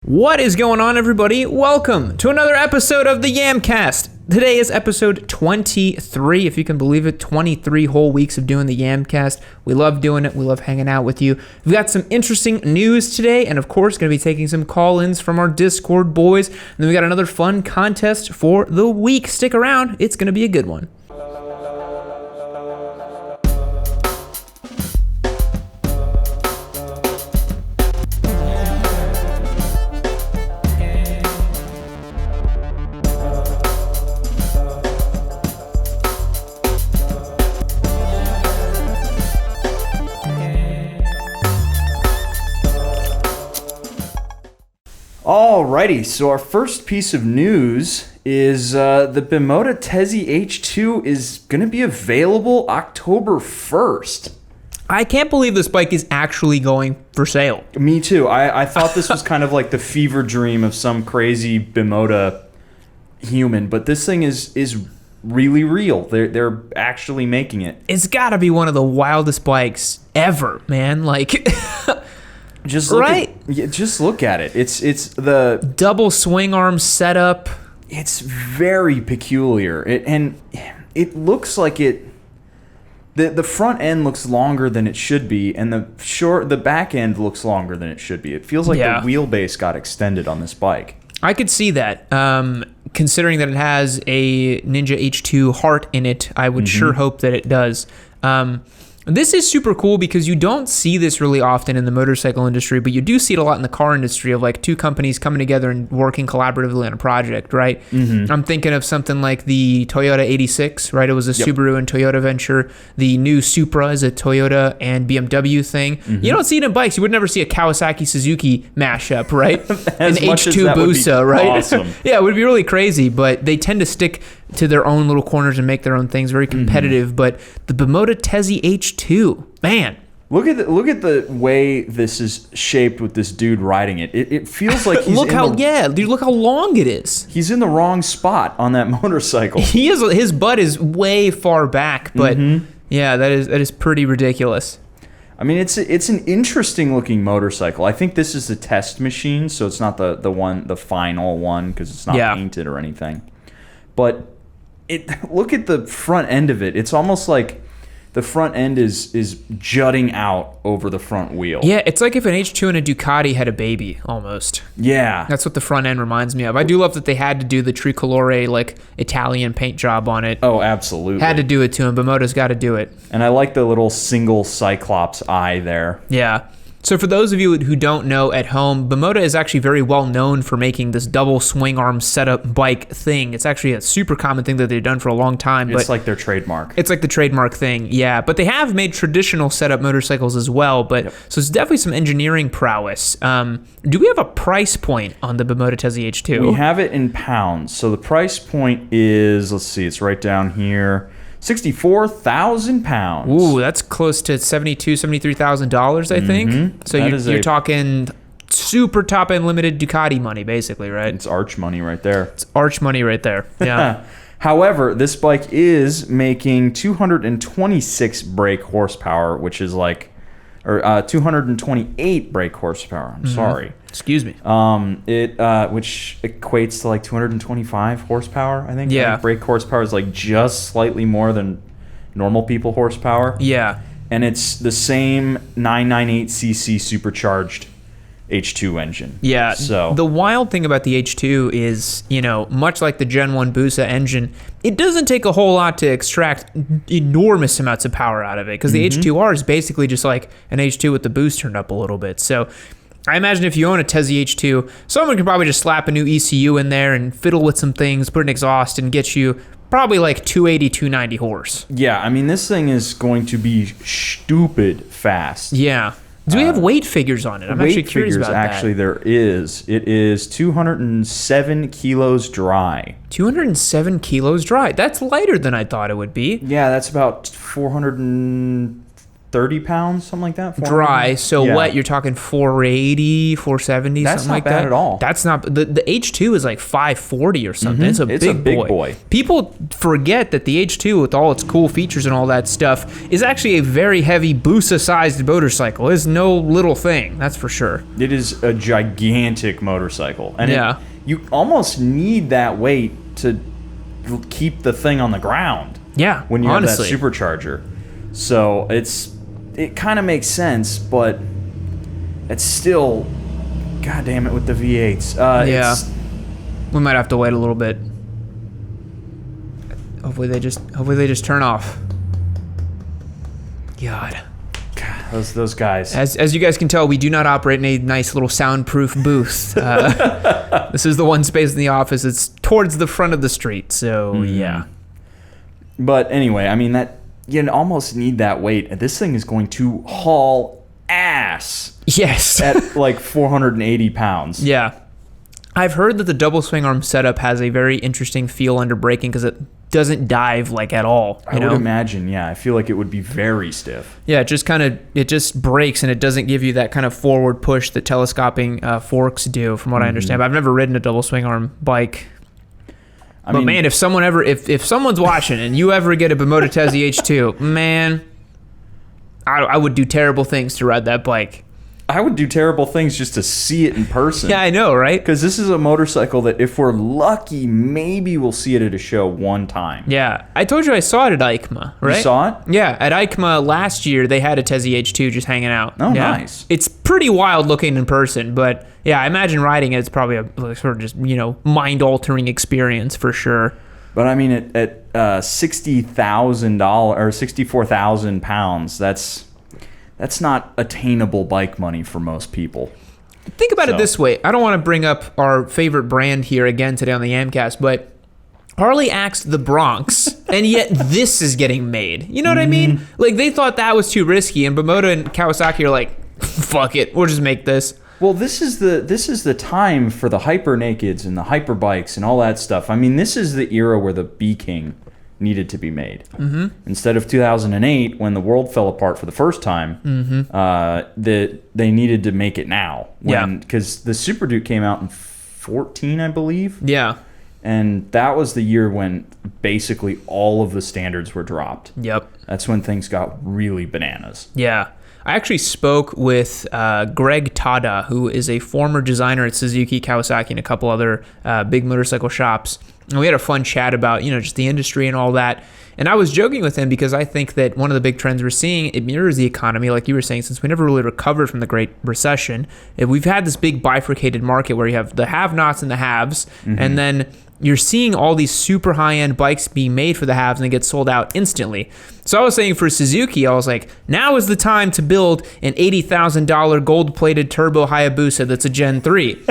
What is going on, everybody? Welcome to another episode of the Yamcast. Today is episode 23, if you can believe it. 23 whole weeks of doing the Yamcast. We love doing it. We love hanging out with you. We've got some interesting news today, and of course, going to be taking some call-ins from our Discord boys. And then we got another fun contest for the week. Stick around. It's going to be a good one. Alrighty, so our first piece of news is the Bimota Tezzy H2 is going to be available October 1st. I can't believe this bike is actually going for sale. Me too. I thought this was kind of like the fever dream of some crazy Bimota human, but this thing is really real. They're actually making it. It's got to be one of the wildest bikes ever, man. Like... Just look at it. It's the double swing arm setup. It's very peculiar. It looks like the front end looks longer than it should be, and the back end looks longer than it should be. It feels like the wheelbase got extended on this bike. I could see that. Considering that it has a Ninja H2 heart in it, I would sure hope that it does. This is super cool because you don't see this really often in the motorcycle industry, but you do see it a lot in the car industry of like two companies coming together and working collaboratively on a project, right? I'm thinking of something like the Toyota 86, right? It was a Subaru and Toyota venture. The new Supra is a Toyota and BMW thing. You don't see it in bikes. You would never see a Kawasaki Suzuki mashup, right? An H2 Busa, right? Awesome. Yeah, it would be really crazy, but they tend to stick to their own little corners and make their own things, very competitive. But the Bimota Tezzy H2, man. Look at the way this is shaped with this dude riding it. It feels like he's look how long it is. He's in the wrong spot on that motorcycle. His butt is way far back, but yeah, that is pretty ridiculous. I mean, it's an interesting looking motorcycle. I think this is the test machine, so it's not the final one because it's not painted or anything. But look at the front end of it. It's almost like the front end is jutting out over the front wheel. Yeah, it's like if an H2 and a Ducati had a baby, almost. Yeah. That's what the front end reminds me of. I do love that they had to do the Tricolore, like, Italian paint job on it. Oh, absolutely. Had to do it to him. Bimota's got to do it. And I like the little single Cyclops eye there. Yeah. So for those of you who don't know at home, Bimota is actually very well known for making this double swing arm setup bike thing. It's actually a super common thing that they've done for a long time. It's like their trademark. It's like the trademark thing, yeah. But they have made traditional setup motorcycles as well. But so it's definitely some engineering prowess. Do we have a price point on the Bimota Tezzy H2? We have it in pounds. So the price point is, let's see, it's right down here. 64,000 pounds. Ooh, that's close to $73,000, I think. So you're talking super top end limited Ducati money, basically, right? It's arch money right there. It's arch money right there. Yeah. However, this bike is making 226 brake horsepower, which is like, or 228 brake horsepower. I'm sorry. Excuse me. Which equates to like 225 horsepower, I think. Yeah. Like brake horsepower is like just slightly more than normal people horsepower. Yeah. And it's the same 998cc supercharged H2 engine. Yeah. So the wild thing about the H2 is, much like the Gen 1 Busa engine, it doesn't take a whole lot to extract enormous amounts of power out of it because the H2R is basically just like an H2 with the boost turned up a little bit. So I imagine if you own a Tezzy H2, someone could probably just slap a new ECU in there and fiddle with some things, put an exhaust, and get you probably like 280, 290 horse. Yeah, I mean, this thing is going to be stupid fast. Yeah. Do we have weight figures on it? I'm actually curious about that. Actually, there is. It is 207 kilos dry. 207 kilos dry. That's lighter than I thought it would be. Yeah, that's about 400 30 pounds, something like that. Dry. So wet, you're talking 480, 470, that's something like that. That's not bad at all. That's not the H2 is like 540 or something. It's a big boy. People forget that the H2 with all its cool features and all that stuff is actually a very heavy Busa-sized motorcycle. It's no little thing, that's for sure. It is a gigantic motorcycle, and you almost need that weight to keep the thing on the ground. Yeah, when you have that supercharger. So it kind of makes sense, but it's still, god damn it with the V8s. We might have to wait a little bit. Hopefully they just turn off. God, those guys. As you guys can tell, we do not operate in a nice little soundproof booth. This is the one space in the office. It's towards the front of the street. So yeah. But anyway, I mean that. You almost need that weight, and this thing is going to haul ass. Yes. At like 480 pounds. Yeah. I've heard that the double swing arm setup has a very interesting feel under braking because it doesn't dive like at all. I would imagine, yeah. I feel like it would be very stiff. Yeah, it just brakes, and it doesn't give you that kind of forward push that telescoping forks do, from what I understand. But I've never ridden a double swing arm bike. I mean, man, if someone's watching and you ever get a Bimota Tezzy H2, man, I would do terrible things to ride that bike. I would do terrible things just to see it in person. Yeah, I know, right? Because this is a motorcycle that, if we're lucky, maybe we'll see it at a show one time. Yeah. I told you I saw it at EICMA, right? You saw it? Yeah. At EICMA last year, they had a Tezzy H2 just hanging out. Oh, nice. It's pretty wild looking in person, but yeah, I imagine riding it's probably a sort of just, mind-altering experience for sure. But I mean, at $60,000 or 64,000 pounds, that's not attainable bike money for most people. Think about it this way. I don't want to bring up our favorite brand here again today on the Yamcast, but Harley axed the Bronx, and yet this is getting made. You know what I mean? Like, they thought that was too risky, and Bimota and Kawasaki are like, fuck it, we'll just make this. Well, this is the time for the hyper nakeds and the hyper bikes and all that stuff. I mean, this is the era where the B-King needed to be made. Instead of 2008, when the world fell apart for the first time, they needed to make it now. Because the Super Duke came out in 2014, I believe. Yeah. And that was the year when basically all of the standards were dropped. Yep. That's when things got really bananas. Yeah. I actually spoke with Greg Tada, who is a former designer at Suzuki, Kawasaki, and a couple other big motorcycle shops. And we had a fun chat about, just the industry and all that. And I was joking with him because I think that one of the big trends we're seeing, it mirrors the economy, like you were saying, since we never really recovered from the Great Recession. We've had this big bifurcated market where you have the have-nots and the haves, and then you're seeing all these super high-end bikes being made for the haves and they get sold out instantly. So I was saying for Suzuki, I was like, now is the time to build an $80,000 gold-plated turbo Hayabusa that's a Gen 3.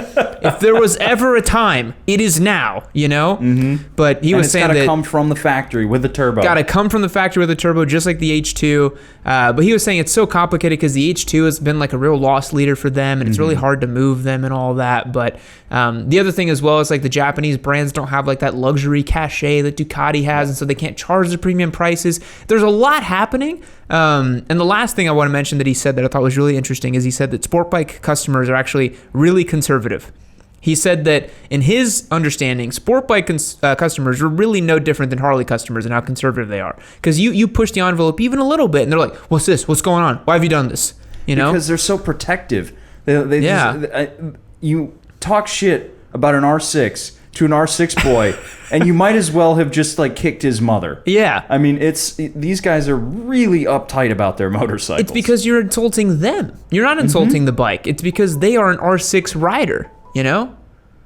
If there was ever a time, it is now, But he was saying that... it's got to come from the factory with the turbo. Got to come from the factory with the turbo, just like the H2. But he was saying it's so complicated because the H2 has been like a real loss leader for them, and it's really hard to move them and all that. But the other thing as well is like the Japanese brands don't have like that luxury cachet that Ducati has, and so they can't charge the premium prices. There's a lot happening. And the last thing I want to mention that he said that I thought was really interesting is he said that sport bike customers are actually really conservative. He said that in his understanding, sport bike customers are really no different than Harley customers and how conservative they are. Because you push the envelope even a little bit and they're like, what's this? What's going on? Why have you done this? Because they're so protective. You talk shit about an R6 to an R6 boy and you might as well have just like kicked his mother. Yeah. I mean, these guys are really uptight about their motorcycles. It's because you're insulting them. You're not insulting the bike. It's because they are an R6 rider.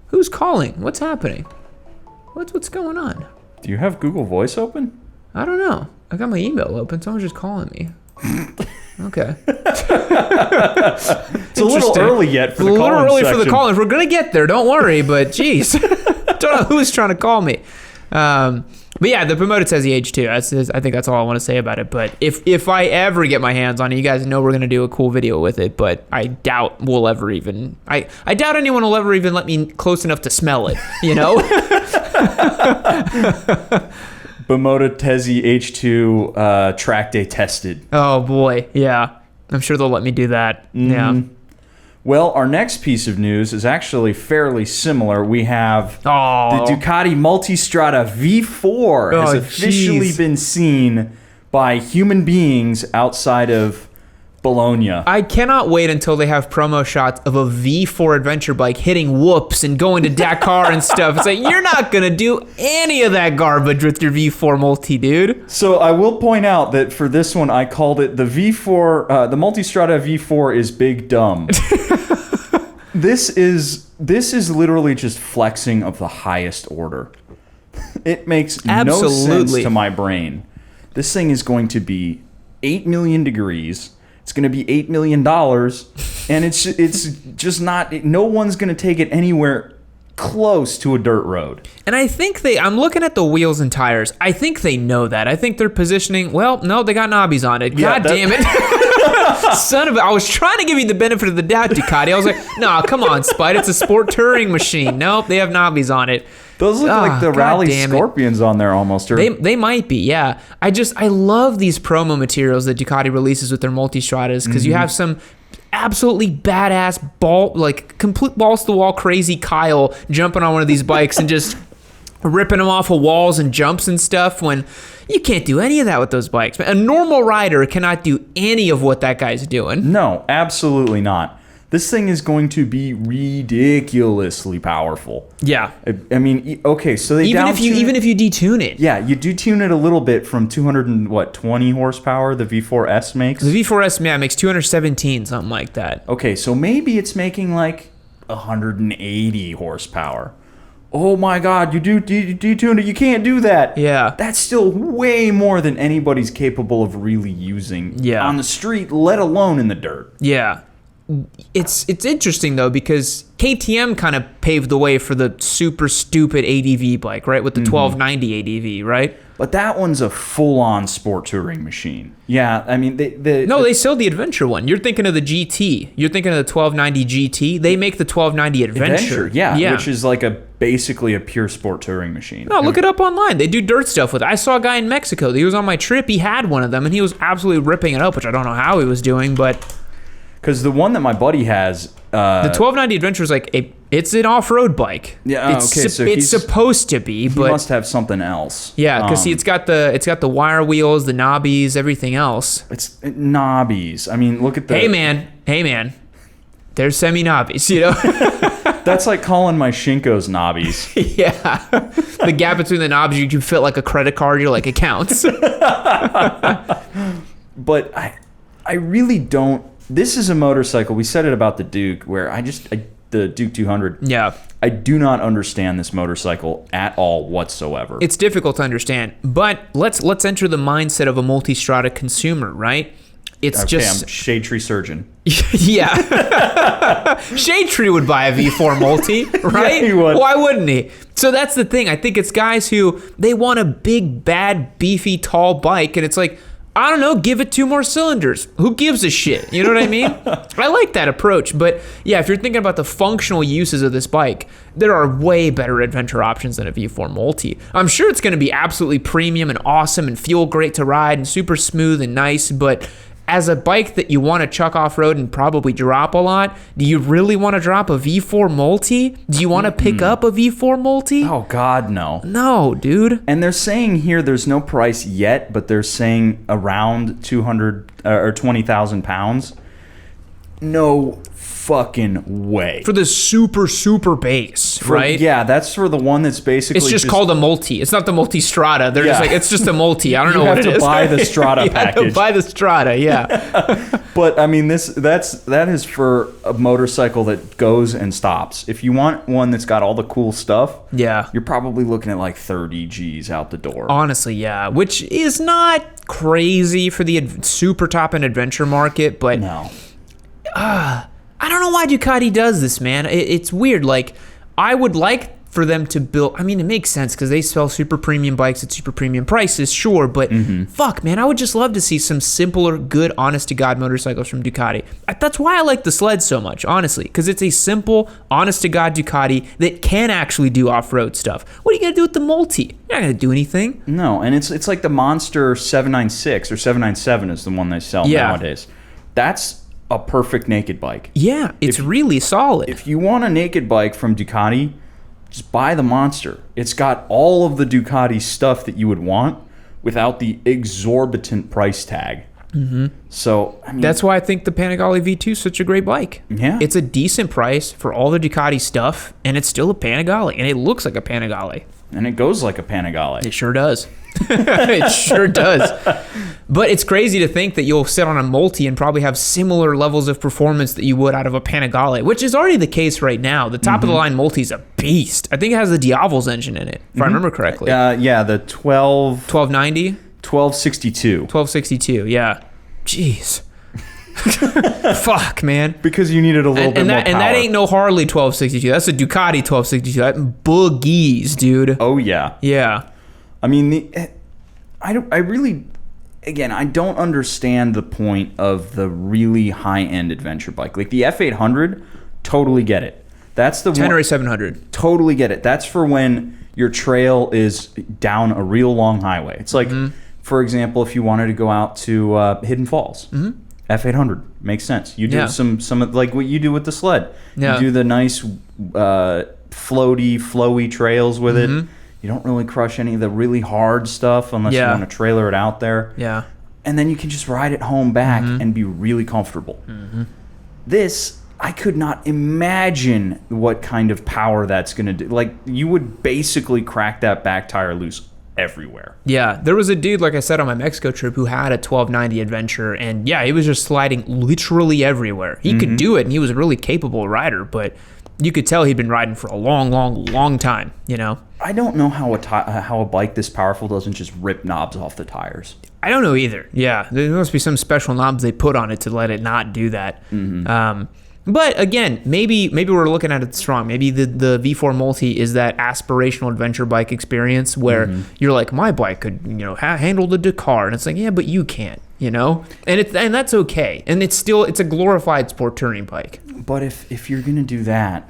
Who's calling? What's happening? What's going on? Do you have Google Voice open? I don't know. I got my email open. Someone's just calling me. Okay. It's a little early yet for the call-in section. A little early for the call-in. We're going to get there. Don't worry. But, geez. Don't know who's trying to call me. But yeah, the Bimota Tezzy H2. I think that's all I want to say about it. But if I ever get my hands on it, you guys know we're going to do a cool video with it. But I doubt we'll ever even... I doubt anyone will ever even let me close enough to smell it, Bimota Tezzy H2 track day tested. Oh boy, yeah. I'm sure they'll let me do that. Yeah. Well, our next piece of news is actually fairly similar. We have the Ducati Multistrada V4 has officially been seen by human beings outside of Bologna. I cannot wait until they have promo shots of a V4 adventure bike hitting whoops and going to Dakar and stuff. It's like, you're not going to do any of that garbage with your V4 Multi, dude. So I will point out that for this one, I called it the V4, the Multistrada V4 is big dumb. This is literally just flexing of the highest order. It makes no sense to my brain. This thing is going to be 8 million degrees. It's going to be $8 million, and it's just not. No one's going to take it anywhere close to a dirt road. And I think I'm looking at the wheels and tires. I think they know that. I think they're positioning. Well, no, they got knobbies on it. God damn it. Son of a, I was trying to give you the benefit of the doubt, Ducati. I was like, no, come on, Spite. It's a sport touring machine. Nope, they have knobbies on it. Those look like the Rally Scorpions on there almost. Or... They might be, yeah. I love these promo materials that Ducati releases with their Multistradas because you have some absolutely badass complete balls to the wall crazy Kyle jumping on one of these bikes and just ripping them off of walls and jumps and stuff when you can't do any of that with those bikes. A normal rider cannot do any of what that guy's doing. No, absolutely not. This thing is going to be ridiculously powerful. Yeah. I mean, okay, so they even if you detune it. Yeah, you do tune it a little bit from 220 horsepower the V4S makes. The V4S makes 217, something like that. Okay, so maybe it's making like 180 horsepower. Oh my God, you detune it. You can't do that. Yeah. That's still way more than anybody's capable of really using on the street, let alone in the dirt. Yeah. It's interesting though because KTM kind of paved the way for the super stupid ADV bike, right? With the 1290 ADV, right? But that one's a full-on sport touring machine. Yeah, I mean they sell the adventure one. You're thinking of the GT. You're thinking of the 1290 GT. They make the 1290 adventure. Yeah, which is like basically a pure sport touring machine. No, look it up online. They do dirt stuff with it. I saw a guy in Mexico. He was on my trip. He had one of them, and he was absolutely ripping it up, which I don't know how he was doing, but... Because the one that my buddy has... the 1290 Adventure is like it's an off-road bike. Yeah, okay. So it's supposed to be, but... He must have something else. Yeah, because it's got the wire wheels, the knobbies, everything else. It's knobbies. I mean, look at the... Hey, man. There's semi-knobbies, you know? That's like calling my Shinkos knobbies. Yeah. The gap between the knobs, you can fit like a credit card. You're like, it counts. But I really don't... This is a motorcycle. We said it about the Duke, where the Duke 200. Yeah. I do not understand this motorcycle at all whatsoever. It's difficult to understand, but let's enter the mindset of a Multistrada consumer, right? It's I'm Shade Tree Surgeon. Yeah. Shade Tree would buy a V4 Multi, right? Yeah, he would. Why wouldn't he? So that's the thing. I think it's guys who, they want a big, bad, beefy, tall bike, and it's like, I don't know, give it 2 more cylinders. Who gives a shit? You know what I mean? I like that approach. But yeah, if you're thinking about the functional uses of this bike, there are way better adventure options than a V4 Multi. I'm sure it's going to be absolutely premium and awesome and feel great to ride and super smooth and nice, but as a bike that you want to chuck off-road and probably drop a lot, do you really want to drop a V4 Multi? Do you want to pick up a V4 Multi? Oh, God, no. No, dude. And they're saying here there's no price yet, but they're saying around 200 or 20,000 pounds. No fucking way. For the super base, right? Yeah, that's for the one that's basically... It's just called a Multi. It's not the Multistrada. They're just like, it's just a Multi. I don't know what it is. You have to buy the Strada package. You have to buy the Strada, yeah. But, I mean, that is for a motorcycle that goes and stops. If you want one that's got all the cool stuff, yeah, you're probably looking at like 30 G's out the door. Honestly, yeah. Which is not crazy for the super top-end adventure market, but... No. I don't know why Ducati does this, man. It's weird. Like, I would like for them to build. I mean, it makes sense because they sell super premium bikes at super premium prices, sure. But fuck, man, I would just love to see some simpler, good, honest to God motorcycles from Ducati. That's why I like the Sled so much, honestly, because it's a simple, honest to God Ducati that can actually do off-road stuff. What are you gonna do with the Multi? You're not gonna do anything. No, and it's like the Monster 796 or 797 is the one they sell nowadays. That's a perfect naked bike. Yeah, it's really solid. If you want a naked bike from Ducati, just buy the Monster. It's got all of the Ducati stuff that you would want without the exorbitant price tag. So, I mean, that's why I think the Panigale V2 is such a great bike. Yeah. It's a decent price for all the Ducati stuff, and it's still a Panigale, and it looks like a Panigale. And it goes like a Panigale. It sure does. It sure does. But it's crazy to think that you'll sit on a Multi and probably have similar levels of performance that you would out of a Panigale, which is already the case right now. The top of the line Multi is a beast. I think it has the Diavol's engine in it, if I remember correctly. Yeah, the 1290? 1262. 1262, yeah. Jeez. Fuck, man. Because you needed a little bit more power. And that ain't no Harley 1262. That's a Ducati 1262. That boogies, dude. Oh, yeah. Yeah. I mean, I really, again, I don't understand the point of the really high-end adventure bike. Like the F800, totally get it. That's the Tenere one. 700. Totally get it. That's for when your trail is down a real long highway. It's like, for example, if you wanted to go out to Hidden Falls, F800 makes sense. You do some like what you do with the Sled. Yeah. You do the nice flowy trails with it. You don't really crush any of the really hard stuff unless you want to trailer it out there. Yeah. And then you can just ride it home back and be really comfortable. This, I could not imagine what kind of power that's going to do. Like, you would basically crack that back tire loose everywhere. Yeah, there was a dude, like I said, on my Mexico trip who had a 1290 Adventure, and yeah, he was just sliding literally everywhere. He could do it, and he was a really capable rider, but you could tell he'd been riding for a long time, you know? I don't know how a bike this powerful doesn't just rip knobs off the tires. I don't know either. Yeah, there must be some special knobs they put on it to let it not do that. But again, maybe we're looking at it strong. Maybe the V4 Multi is that aspirational adventure bike experience where you're like, my bike could, handle the Dakar, and it's like, yeah, but you can't, and that's okay. And it's a glorified sport touring bike. But if you're gonna do that,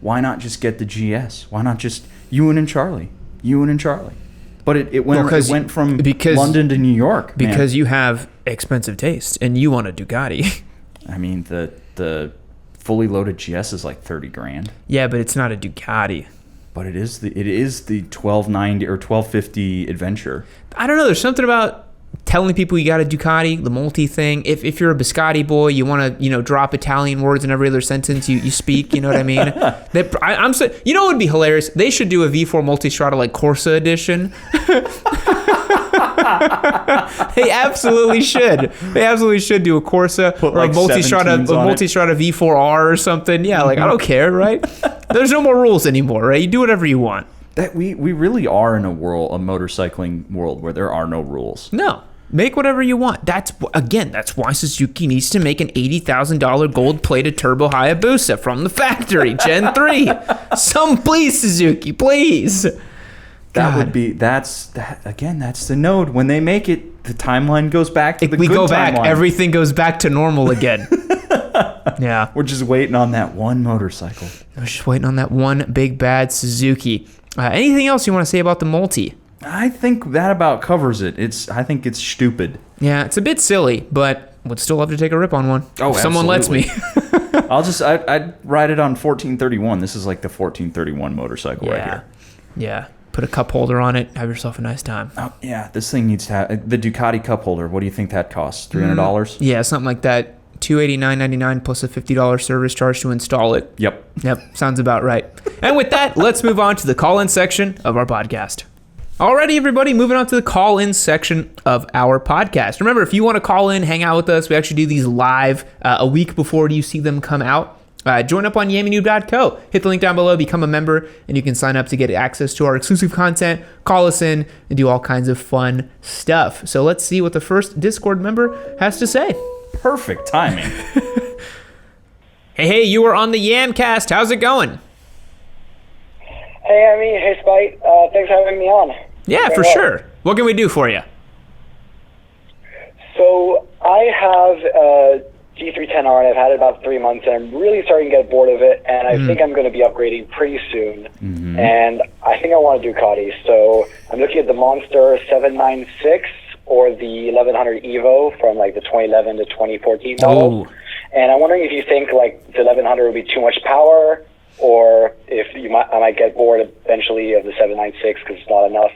why not just get the GS? Why not just Ewan and Charlie? But it went from London to New York. Because you have expensive taste and you want a Ducati. I mean, the fully loaded GS is like $30,000. Yeah, but it's not a Ducati. But it is the 1290 or 1250 Adventure. I don't know. There's something about telling people you got a Ducati, the Multi thing. If you're a Biscotti boy, you want to drop Italian words in every other sentence you speak. You know what I mean? You know what would be hilarious? They should do a V4 Multistrada like Corsa edition. They absolutely should. They absolutely should do a Corsa or like a Multistrada V4R or something. Yeah, like I don't care, right? There's no more rules anymore, right? You do whatever you want. That we really are in a motorcycling world where there are no rules. No. Make whatever you want. That's why Suzuki needs to make an $80,000 gold-plated turbo Hayabusa from the factory, Gen 3. Please, Suzuki, please. That's the node. When they make it, the timeline goes back to the good timeline. Everything goes back to normal again. Yeah. We're just waiting on that one motorcycle. I was just waiting on that one big bad Suzuki. Anything else you want to say about the Multi? I think that about covers it. I think it's stupid. Yeah, it's a bit silly, but would still love to take a rip on one. Oh, if someone lets me. I'd ride it on 1431. This is like the 1431 motorcycle right here. Yeah. Put a cup holder on it. Have yourself a nice time. Oh, yeah. This thing needs to have the Ducati cup holder. What do you think that costs? $300? Yeah, something like that. $289.99 plus a $50 service charge to install it. Yep. Sounds about right. And with that, let's move on to the call-in section of our podcast. Alrighty, everybody, moving on to the call-in section of our podcast. Remember, if you want to call in, hang out with us, we actually do these live a week before you see them come out. Join up on yammynoob.co. Hit the link down below, become a member, and you can sign up to get access to our exclusive content, call us in, and do all kinds of fun stuff. So let's see what the first Discord member has to say. Perfect timing. Hey, you are on the Yamcast. How's it going? Hey, Amy. Hey, Spite. Thanks for having me on. Yeah, for sure. What can we do for you? So I have a G310R, and I've had it about 3 months, and I'm really starting to get bored of it, and I think I'm going to be upgrading pretty soon. And I think I want a Ducati, so I'm looking at the Monster 796 or the 1100 Evo from like the 2011 to 2014 model. And I'm wondering if you think like the 1100 would be too much power, or if I might get bored eventually of the 796 because it's not enough.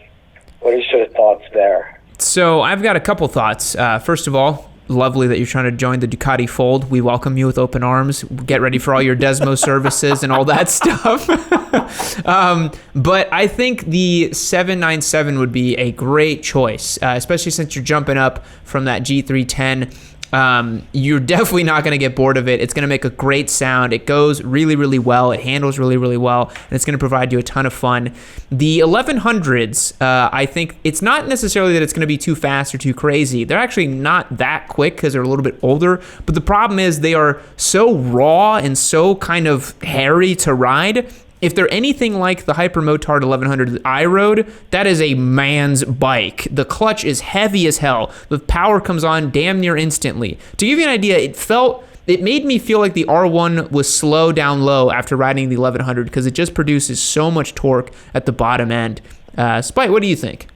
What are your thoughts there? So I've got a couple thoughts. First of all, lovely that you're trying to join the Ducati fold. We welcome you with open arms. Get ready for all your Desmo services and all that stuff. But I think the 797 would be a great choice, especially since you're jumping up from that G310. You're definitely not going to get bored of it. It's going to make a great sound. It goes really, really well. It handles really, really well, and it's going to provide you a ton of fun. The 1100s, I think it's not necessarily that it's going to be too fast or too crazy. They're actually not that quick because they're a little bit older, but the problem is they are so raw and so kind of hairy to ride. If they're anything like the Hypermotard 1100 that I rode, that is a man's bike. The clutch is heavy as hell. The power comes on damn near instantly. To give you an idea, it made me feel like the R1 was slow down low after riding the 1100 because it just produces so much torque at the bottom end. Spite, what do you think?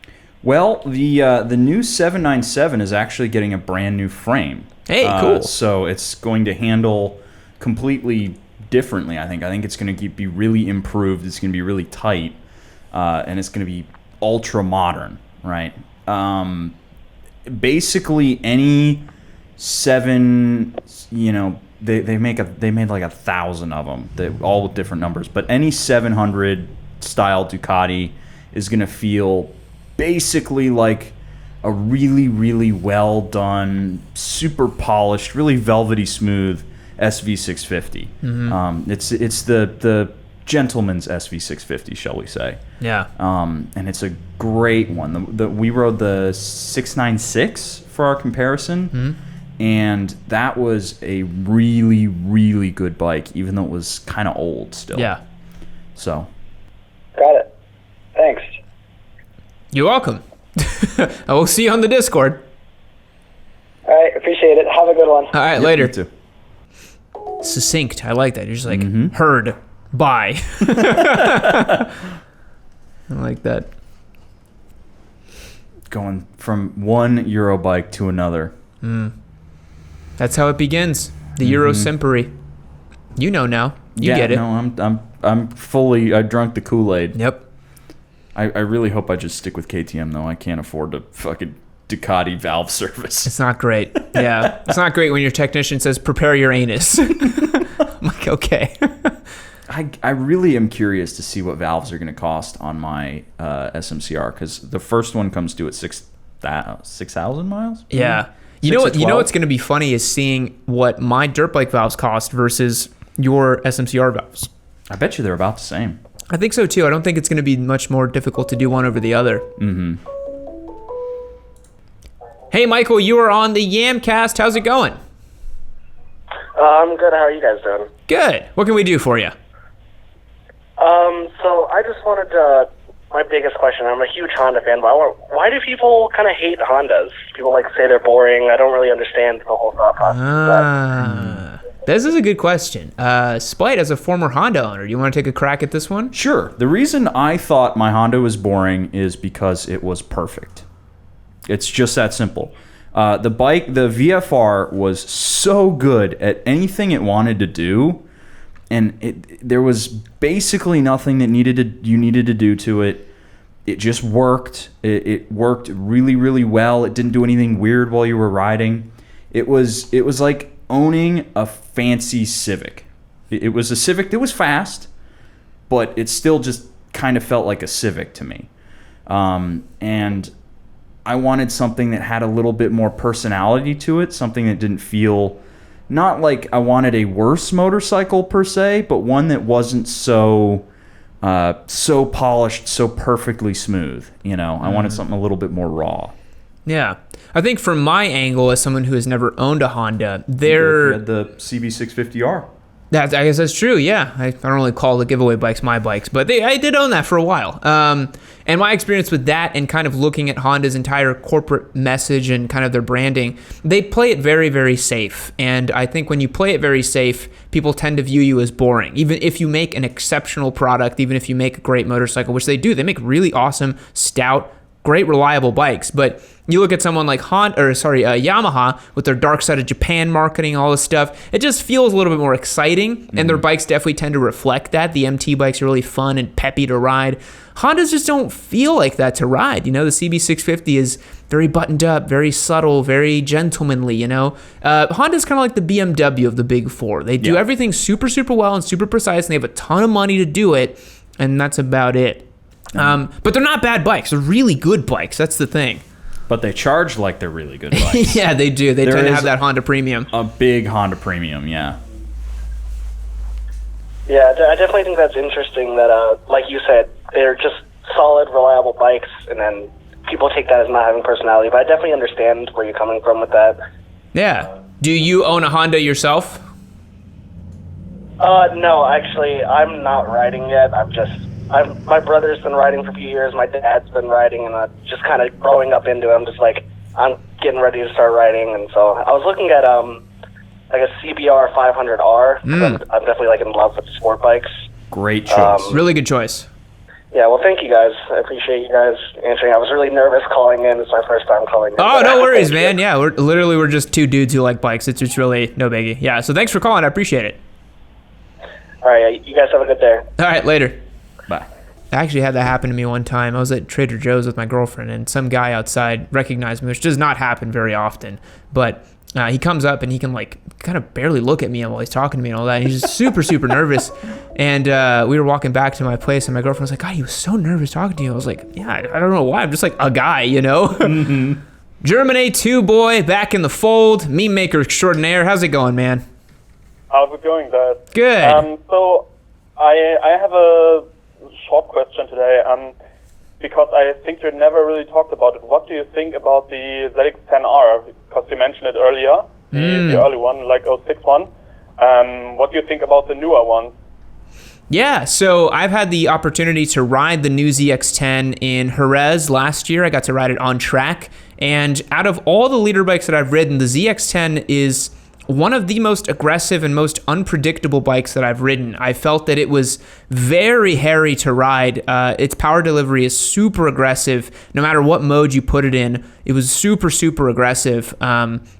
Well, the new 797 is actually getting a brand new frame. Hey, cool. So it's going to handle completely differently. I think it's going to be really improved. It's going to be really tight, and it's going to be ultra modern, right? Basically, any 7, they made like 1,000 of them, all with different numbers. But any 700 style Ducati is going to feel basically like a really, really well done, super polished, really velvety smooth SV650. It's the gentleman's SV650, shall we say? Yeah. And it's a great one. We rode the 696 for our comparison, and that was a really, really good bike, even though it was kind of old still. Yeah. So. Got it. Thanks. You're welcome. I will see you on the Discord. All right. Appreciate it. Have a good one. All right, later. You too. Succinct. I like that. You're just like, heard, bye. I like that. Going from one Euro bike to another. That's how it begins. The Euro Simperi. You know now. You get it. No, I'm fully. I drunk the Kool-Aid. Yep. I really hope I just stick with KTM though. I can't afford to fucking Ducati valve service. It's not great. Yeah. It's not great when your technician says, prepare your anus. I'm like, okay. I really am curious to see what valves are going to cost on my SMCR, because the first one comes due at 6,000 miles. Yeah. You know what's going to be funny is seeing what my dirt bike valves cost versus your SMCR valves. I bet you they're about the same. I think so too. I don't think it's going to be much more difficult to do one over the other. Hey, Michael, you are on the Yamcast. How's it going? I'm good. How are you guys doing? Good. What can we do for you? So I just wanted to, my biggest question, I'm a huge Honda fan, but why do people kind of hate Hondas? People say they're boring. I don't really understand the whole thought process. This is a good question. Spite, as a former Honda owner, do you want to take a crack at this one? Sure. The reason I thought my Honda was boring is because it was perfect. It's just that simple. The VFR was so good at anything it wanted to do, and there was basically nothing that you needed to do to it. It just worked. It worked really, really well. It didn't do anything weird while you were riding. It was like owning a fancy Civic. It was a Civic that was fast, but it still just kind of felt like a Civic to me. And I wanted something that had a little bit more personality to it, something that didn't feel, not like I wanted a worse motorcycle per se, but one that wasn't so polished, so perfectly smooth. I wanted something a little bit more raw. Yeah. I think from my angle as someone who has never owned a Honda, You had the CB650R. I guess that's true. Yeah, I don't really call the giveaway bikes my bikes, but I did own that for a while. And my experience with that, and kind of looking at Honda's entire corporate message and kind of their branding, they play it very, very safe. And I think when you play it very safe, people tend to view you as boring. Even if you make an exceptional product, even if you make a great motorcycle, which they do, they make really awesome, stout, great, reliable bikes. But you look at someone like Yamaha with their Dark Side of Japan marketing, all this stuff, it just feels a little bit more exciting, and their bikes definitely tend to reflect that. The MT bikes are really fun and peppy to ride. Hondas just don't feel like that to ride. The CB650 is very buttoned up, very subtle, very gentlemanly, Honda's kind of like the BMW of the big four. They do everything super, super well and super precise, and they have a ton of money to do it, and that's about it. But they're not bad bikes. They're really good bikes. That's the thing. But they charge like they're really good bikes. Yeah, they do. They tend to have that Honda premium. A big Honda premium, yeah. Yeah, I definitely think that's interesting that, like you said, they're just solid, reliable bikes, and then people take that as not having personality. But I definitely understand where you're coming from with that. Yeah. Do you own a Honda yourself? No, actually, I'm not riding yet. My brother's been riding for a few years. My dad's been riding, and I'm just kind of growing up into it. I'm just like, I'm getting ready to start riding, and so I was looking at like a CBR 500R. I'm definitely like in love with sport bikes. Great choice. Really good choice. Yeah, well, thank you guys. I appreciate you guys answering. I was really nervous calling in. It's my first time calling in. Oh, no worries, man. Yeah, we're just two dudes who like bikes. It's really no biggie. Yeah, so thanks for calling. I appreciate it. All right, you guys have a good day. All right, later. Bye. I actually had that happen to me one time. I was at Trader Joe's with my girlfriend, and some guy outside recognized me, which does not happen very often. But he comes up, and he can kind of barely look at me while he's talking to me and all that. And he's just super, super nervous. And we were walking back to my place, and my girlfriend was like, God, he was so nervous talking to you. I was like, yeah, I don't know why. I'm just like a guy, Mm-hmm. German A2 boy, back in the fold, meme maker extraordinaire. How's it going, man? How's it going, guys? Good. So I have a short question today, because I think you never really talked about it. What do you think about the ZX-10R? Because you mentioned it earlier, the early one, like 06 one. What do you think about the newer one? Yeah, so I've had the opportunity to ride the new ZX-10 in Jerez last year. I got to ride it on track, and out of all the leader bikes that I've ridden, the ZX-10 is one of the most aggressive and most unpredictable bikes that I've ridden. I felt that it was very hairy to ride. Its power delivery is super aggressive. No matter what mode you put it in, it was super, super aggressive,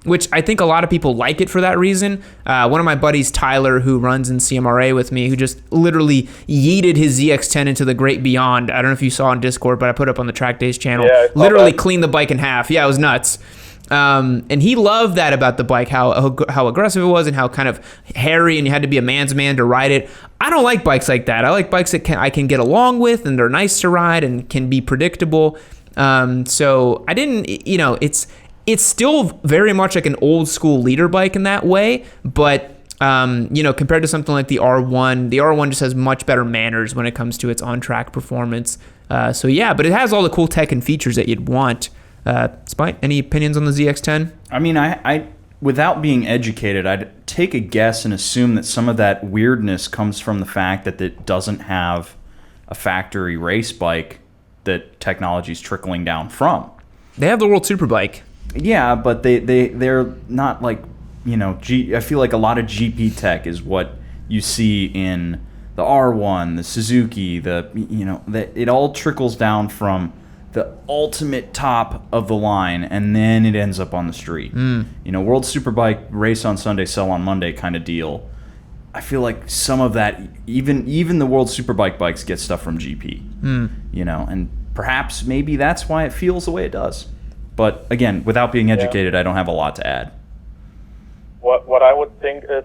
which I think a lot of people like it for that reason. One of my buddies, Tyler, who runs in CMRA with me, who just literally yeeted his ZX-10 into the great beyond. I don't know if you saw on Discord, but I put up on the Track Days channel. Yeah, literally cleaned the bike in half. Yeah, it was nuts. And he loved that about the bike, how aggressive it was and how kind of hairy, and you had to be a man's man to ride it. I don't like bikes like that. I like bikes that I can get along with, and they're nice to ride and can be predictable. So I didn't, it's still very much like an old school leader bike in that way, but compared to something like the R1 just has much better manners when it comes to its on-track performance. But it has all the cool tech and features that you'd want. Spite, any opinions on the ZX-10? I mean, I without being educated, I'd take a guess and assume that some of that weirdness comes from the fact that it doesn't have a factory race bike that technology's trickling down from. They have the World Superbike. Yeah, but they're not like, I feel like a lot of GP tech is what you see in the R1, the Suzuki, it all trickles down from the ultimate top of the line, and then it ends up on the street. World Superbike, race on Sunday, sell on Monday kind of deal. I feel like some of that, even the World Superbike bikes get stuff from GP. And perhaps maybe that's why it feels the way it does. But again, without being educated, I don't have a lot to add. What I would think is,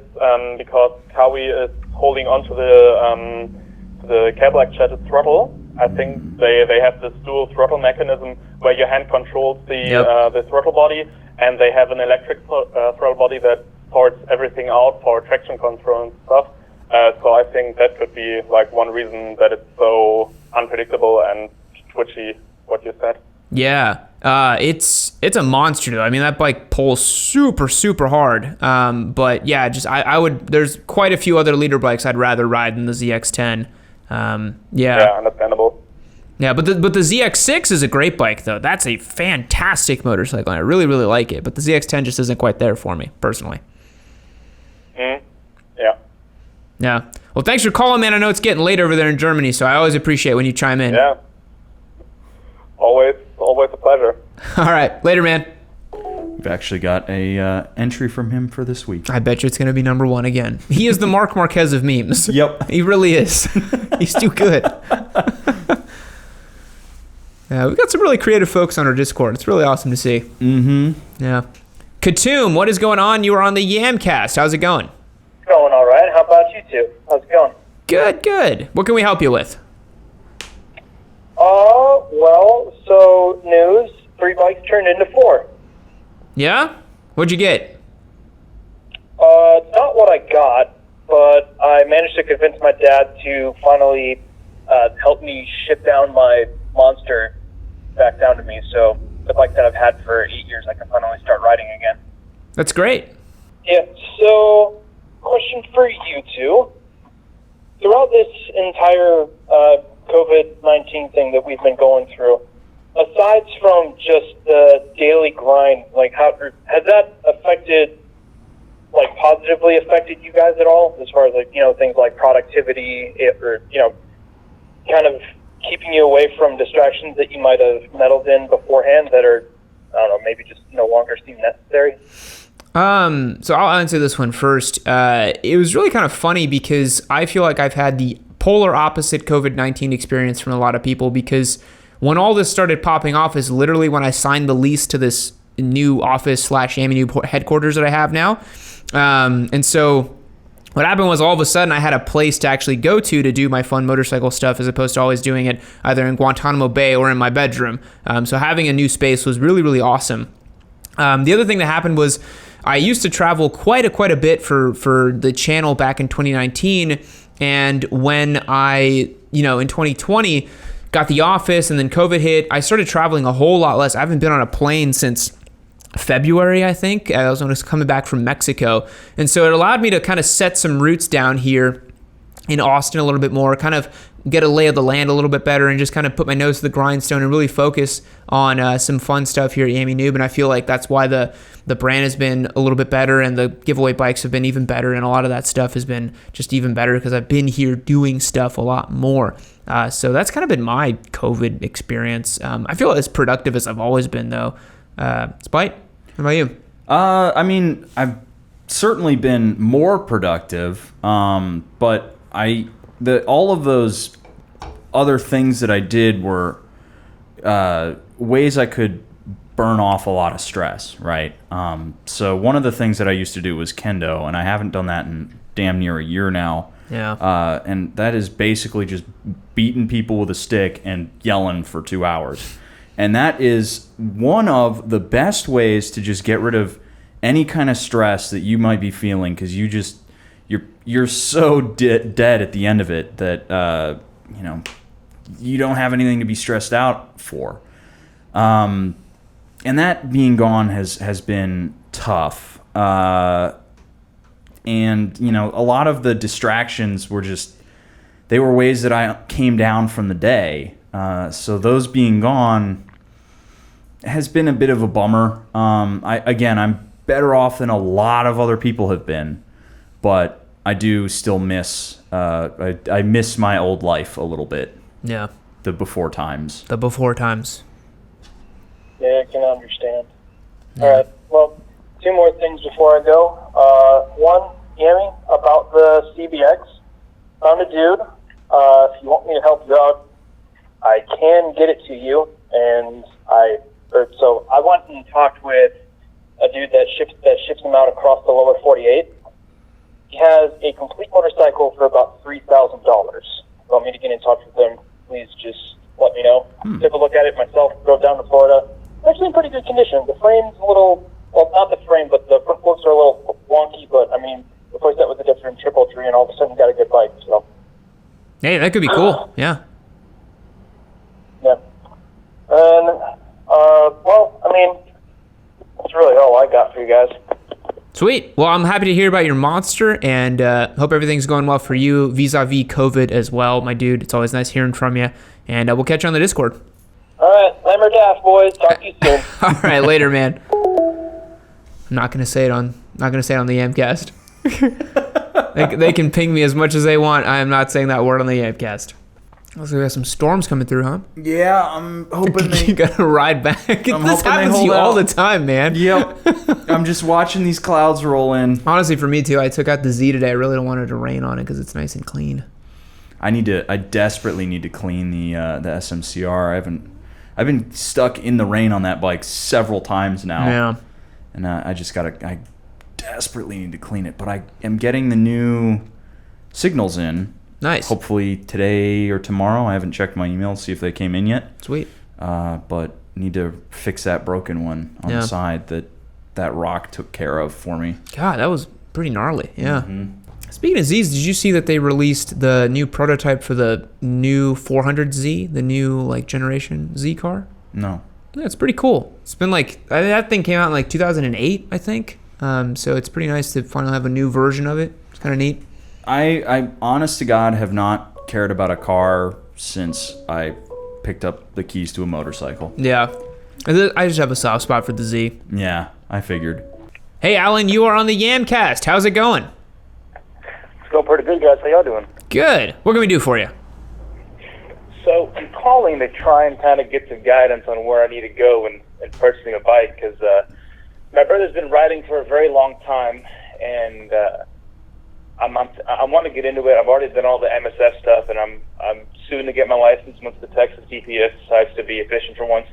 because Kawi is holding on to the cable-actuated throttle, I think they have this dual throttle mechanism where your hand controls the throttle body, and they have an electric throttle body that sorts everything out for traction control and stuff. So I think that could be like one reason that it's so unpredictable and twitchy, what you said. Yeah. It's a monster though. I mean, that bike pulls super, super hard. But yeah, just I would. There's quite a few other leader bikes I'd rather ride than the ZX10. Yeah, understandable. Yeah, but the ZX6 is a great bike though. That's a fantastic motorcycle. And I really, really like it. But the ZX10 just isn't quite there for me personally. Yeah. Yeah. Well, thanks for calling, man. I know it's getting late over there in Germany, so I always appreciate when you chime in. Yeah. Always a pleasure. All right, later, man. We've actually got a entry from him for this week. I bet you it's going to be number one again. He is the Mark Marquez of memes. Yep. He really is. He's too good. Yeah, we've got some really creative folks on our Discord. It's really awesome to see. Mm-hmm. Yeah. Katoom, what is going on? You are on the Yamcast. How's it going? Going all right. How about you two? How's it going? Good. What can we help you with? Well, so news, 3 bikes turned into 4. Yeah? What'd you get? It's not what I got, but I managed to convince my dad to finally help me ship down my Monster back down to me. So the bike that I've had for 8 years, I can finally start riding again. That's great. Yeah, so question for you two. Throughout this entire COVID-19 thing that we've been going through, aside from just the daily grind, like how has that positively affected you guys at all, as far as things like productivity, or kind of keeping you away from distractions that you might have meddled in beforehand that are, I don't know, maybe just no longer seem necessary? So I'll answer this one first. It was really kind of funny because I feel like I've had the polar opposite COVID-19 experience from a lot of people, because when all this started popping off is literally when I signed the lease to this new office / AMU headquarters that I have now. And so what happened was all of a sudden I had a place to actually go to do my fun motorcycle stuff, as opposed to always doing it either in Guantanamo Bay or in my bedroom. So having a new space was really, really awesome. The other thing that happened was I used to travel quite a bit for the channel back in 2019. And when I, in 2020 got the office and then COVID hit, I started traveling a whole lot less. I haven't been on a plane since February, I think. I was when I was coming back from Mexico. And so it allowed me to kind of set some roots down here in Austin a little bit more, kind of get a lay of the land a little bit better, and just kind of put my nose to the grindstone and really focus on some fun stuff here at Yami Noob. And I feel like that's why the brand has been a little bit better, and the giveaway bikes have been even better, and a lot of that stuff has been just even better because I've been here doing stuff a lot more. So that's kind of been my COVID experience. I feel as productive as I've always been, though. Spite, how about you? I mean, I've certainly been more productive, but all of those other things that I did were ways I could burn off a lot of stress, right? So one of the things that I used to do was kendo, and I haven't done that in damn near a year now. Yeah. And that is basically just beating people with a stick and yelling for 2 hours. And that is one of the best ways to just get rid of any kind of stress that you might be feeling, because you're so dead at the end of it that you don't have anything to be stressed out for. And that being gone has been tough. And a lot of the distractions were they were ways that I came down from the day. So those being gone has been a bit of a bummer. I'm better off than a lot of other people have been, but I do still miss I miss my old life a little bit. Yeah. The before times. The before times. Yeah, I can understand. All right. Well, 2 more things before I go. One, Yami, about the CBX. Found a dude. If you want me to help you out, I can get it to you. And so I went and talked with a dude that ships them out across the lower 48. He has a complete motorcycle for about $3,000. Want me to get in touch with him? Please just let me know. Took a look at it myself, drove down to Florida. Actually in pretty good condition. The frame's a little, well, not the frame, but the front forks are a little wonky, but I mean, replace that with a different triple tree and all of a sudden you got a good bike, so. Hey, that could be cool. Yeah. Yeah. And Well, I mean, that's really all I got for you guys. Sweet. Well, I'm happy to hear about your monster, and hope everything's going well for you vis-a-vis COVID as well, my dude. It's always nice hearing from you, and we'll catch you on the Discord. All right, Lammer Daff, boys. Talk to you soon. All right, later, man. I'm not gonna say it on the Yamcast. They can ping me as much as they want. I am not saying that word on the Yamcast. Also, we got some storms coming through, huh? Yeah, I'm hoping You gotta ride back. This hoping they happens to hold you out. all the time, man. Yep. I'm just watching these clouds roll in. Honestly, for me too, I took out the Z today. I really don't want it to rain on it because it's nice and clean. I desperately need to clean the SMCR. I've been stuck in the rain on that bike several times now. Yeah. And I desperately need to clean it. But I am getting the new signals in. Nice. Hopefully today or tomorrow. I haven't checked my email to see if they came in yet. Sweet. But need to fix that broken one on the side that rock took care of for me. God, that was pretty gnarly. Yeah. Speaking of Zs, did you see that they released the new prototype for the new 400Z, the new like generation Z car? No. Yeah, it's pretty cool. It's been like that thing came out in like 2008, I think. So it's pretty nice to finally have a new version of it. It's kind of neat. I honest to God have not cared about a car since I picked up the keys to a motorcycle. Yeah. I just have a soft spot for the Z. Yeah, I figured. Hey, Alan, you are on the Yamcast. How's it going? It's going pretty good, guys. How y'all doing? Good. What can we do for you? So I'm calling to try and kind of get some guidance on where I need to go in purchasing a bike, because my brother's been riding for a very long time, and I want to get into it. I've already done all the MSF stuff, and I'm soon to get my license once the Texas DPS decides to be efficient for once.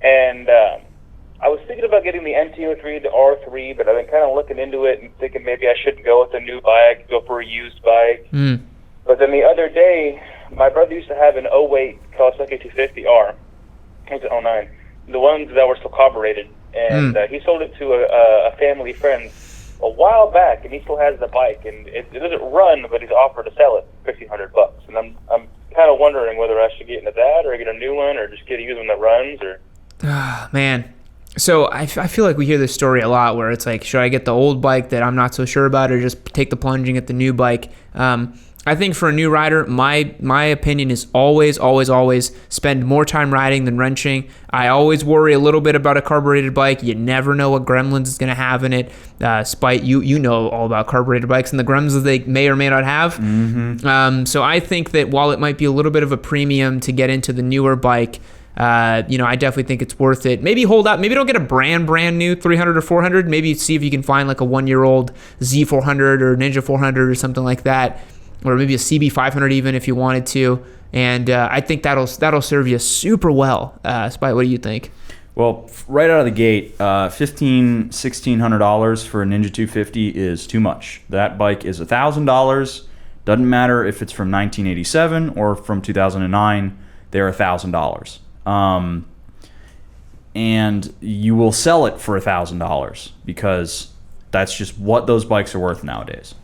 And I was thinking about getting the MT-03 to R3, but I've been kind of looking into it and thinking maybe I shouldn't go with a new bike, go for a used bike. But then the other day, my brother used to have an 08 Kawasaki 250R. It was an 09. The ones that were still carbureted. And he sold it to a family friend a while back, and he still has the bike. And it doesn't run, but he's offered to sell it for $1,500. And I'm kind of wondering whether I should get into that or get a new one or just get a used one that runs. Or Man. So I feel like we hear this story a lot where it's like, should I get the old bike that I'm not so sure about or just take the plunge and get the new bike? I think for a new rider, my opinion is always spend more time riding than wrenching. I always worry a little bit about a carbureted bike. You never know what gremlins it's going to have in it. Spite, you know all about carbureted bikes and the gremlins that they may or may not have. So I think that while it might be a little bit of a premium to get into the newer bike, I definitely think it's worth it. Maybe hold out. Maybe don't get a brand new 300 or 400. Maybe see if you can find like a 1-year-old Z400 or Ninja 400 or something like that. Or maybe a CB500 even if you wanted to, and I think that'll serve you super well. Spite, what do you think? Well, right out of the gate, $1,600 for a Ninja 250 is too much. That bike is $1,000. Doesn't matter if it's from 1987 or from 2009. They're $1,000, and you will sell it for $1,000 because that's just what those bikes are worth nowadays.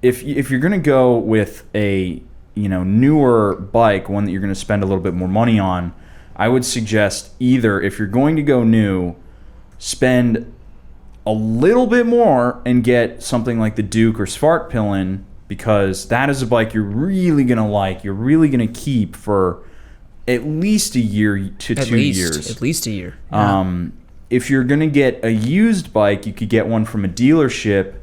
If you're gonna go with a newer bike, one that you're gonna spend a little bit more money on, I would suggest either if you're going to go new, spend a little bit more and get something like the Duke or Svartpillen, because that is a bike you're really gonna like. You're really gonna keep for at least a year to 2 years. At least a year. Yeah. If you're gonna get a used bike, you could get one from a dealership,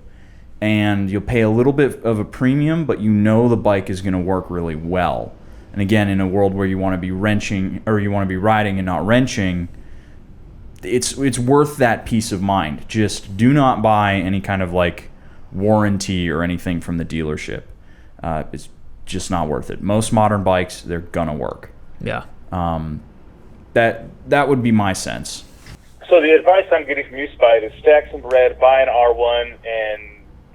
and you'll pay a little bit of a premium, but the bike is going to work really well. And again, in a world where you want to be wrenching, or you want to be riding and not wrenching, it's worth that peace of mind. Just do not buy any kind of like warranty or anything from the dealership. It's just not worth it. Most modern bikes, they're gonna work. Yeah. That would be my sense. so the advice I'm getting from you, Spite, is stack some bread, buy an R1, and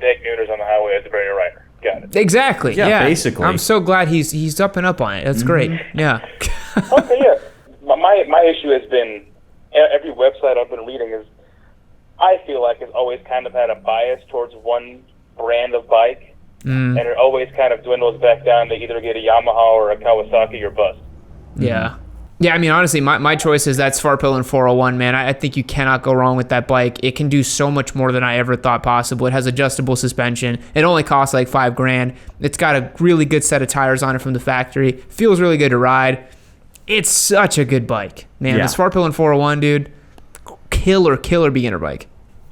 take neuters on the highway as a brand new rider. Got it. Exactly. Yeah, basically. I'm so glad he's up and up on it. That's great. Yeah. Okay, yeah. My issue has been, every website I've been reading is, I feel like it's always kind of had a bias towards one brand of bike, and it always kind of dwindles back down to either get a Yamaha or a Kawasaki or bust. Yeah. Yeah, I mean, honestly, my choice is that Svartpilen 401, man. I think you cannot go wrong with that bike. It can do so much more than I ever thought possible. It has adjustable suspension. It only costs like $5,000. It's got a really good set of tires on it from the factory. Feels really good to ride. It's such a good bike, man. Yeah. The Svartpilen 401, dude, killer beginner bike.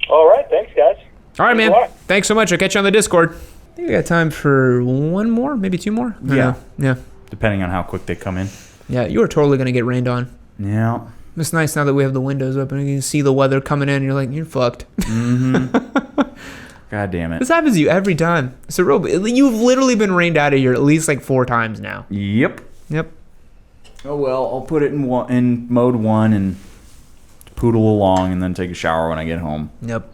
All right, thanks, guys. All right, man. Good luck. Thanks so much. I'll catch you on the Discord. I think we got time for one more, maybe two more. I don't Yeah. know. Yeah. Depending on how quick they come in. Yeah, you are totally going to get rained on. Yeah. It's nice now that we have the windows open and you can see the weather coming in and you're like, you're fucked. God damn it. This happens to you every time. It's a real, you've literally been rained out of here at least like 4 times now. Yep. Yep. Oh well, I'll put it in mode 1 and poodle along and then take a shower when I get home. Yep.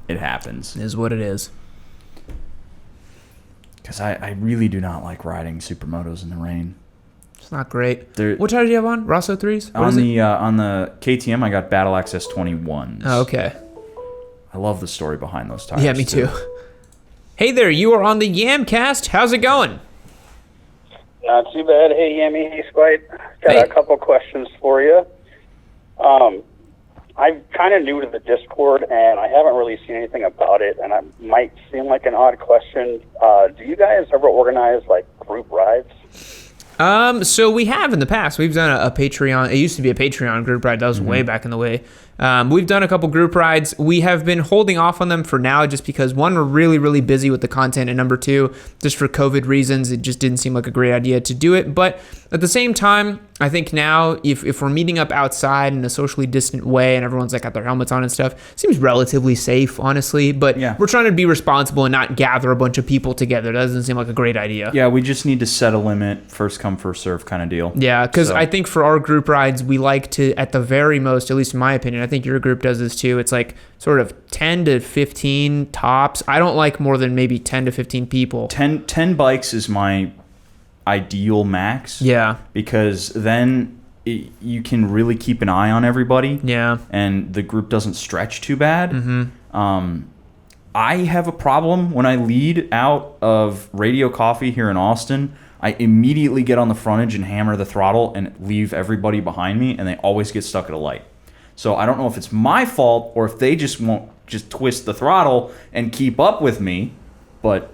It happens. It is what it is. Because I really do not like riding supermotos in the rain. It's not great. They're- What tire do you have on? Rosso 3s? What is it? On the KTM, I got Battle Access 21s. Oh, okay. I love the story behind those tires. Yeah, me too. Hey there, you are on the Yamcast. How's it going? Not too bad. Hey, Yami. Hey, Spite. Got Hey. a couple questions for you. I'm kind of new to the Discord, and I haven't really seen anything about it, and it might seem like an odd question. Do you guys ever organize, like, group rides? So we have in the past. We've done a Patreon. It used to be a Patreon group ride. That was way back in the way. We've done a couple group rides. We have been holding off on them for now just because, one, we're really busy with the content, and number two, just for COVID reasons, it just didn't seem like a great idea to do it. But at the same time, I think now if we're meeting up outside in a socially distant way and everyone's like got their helmets on and stuff, it seems relatively safe, honestly. But Yeah. we're trying to be responsible and not gather a bunch of people together. That doesn't seem like a great idea. Yeah, we just need to set a limit, first come, first serve kind of deal. Yeah, because So- I think for our group rides, we like to, at the very most, at least in my opinion, I think your group does this too, it's like sort of 10 to 15 tops. I don't like more than maybe 10 to 15 people. 10 bikes is my ideal max. Yeah, Because then you can really keep an eye on everybody. yeah. And the group doesn't stretch too bad. I have a problem when I lead out of Radio Coffee here in Austin. I immediately get on the frontage and hammer the throttle and leave everybody behind me, and they always get stuck at a light. So I don't know if it's my fault or if they just won't just twist the throttle and keep up with me, but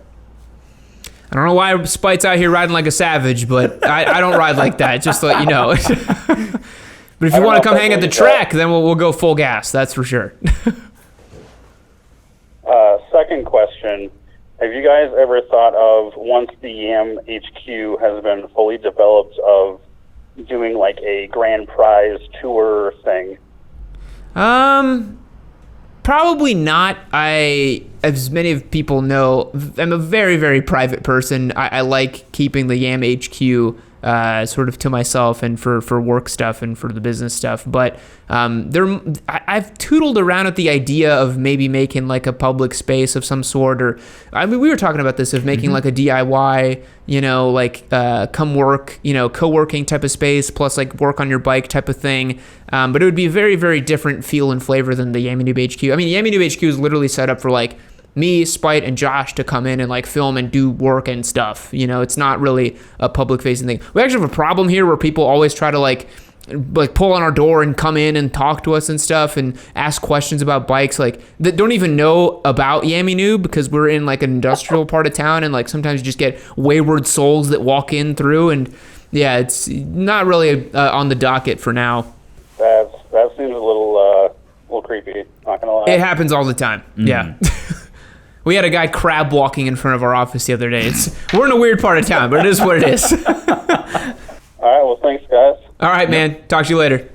I don't know why Spite's out here riding like a savage, but I don't ride like that, just to let you know. But if you want to come hang at the track, then we'll go full gas, that's for sure. Second question. Have you guys ever thought of, once the YAM HQ has been fully developed, of doing like a grand prize tour thing? Probably not. As many of people know, I'm a very very private person. I like keeping the YAM HQ sort of to myself and for work stuff and for the business stuff. But I've tootled around at the idea of maybe making like a public space of some sort, or I mean, we were talking about this, of making like a DIY, like come work, co-working type of space plus like work on your bike type of thing. But it would be a very very different feel and flavor than the Yami Noob HQ. I mean, Yami Noob HQ is literally set up for like me, Spite, and Josh to come in and like film and do work and stuff. It's not really a public facing thing. We actually have a problem here where people always try to like pull on our door and come in and talk to us and stuff and ask questions about bikes like that don't even know about Yami Noob, because we're in like an industrial part of town, and like sometimes you just get wayward souls that walk in through, and yeah, it's not really on the docket for now. That seems a little creepy, not gonna lie. It happens all the time. Yeah. We had a guy crab walking in front of our office the other day. We're in a weird part of town, but it is what it is. All right, well, thanks, guys. All right, man. Talk to you later.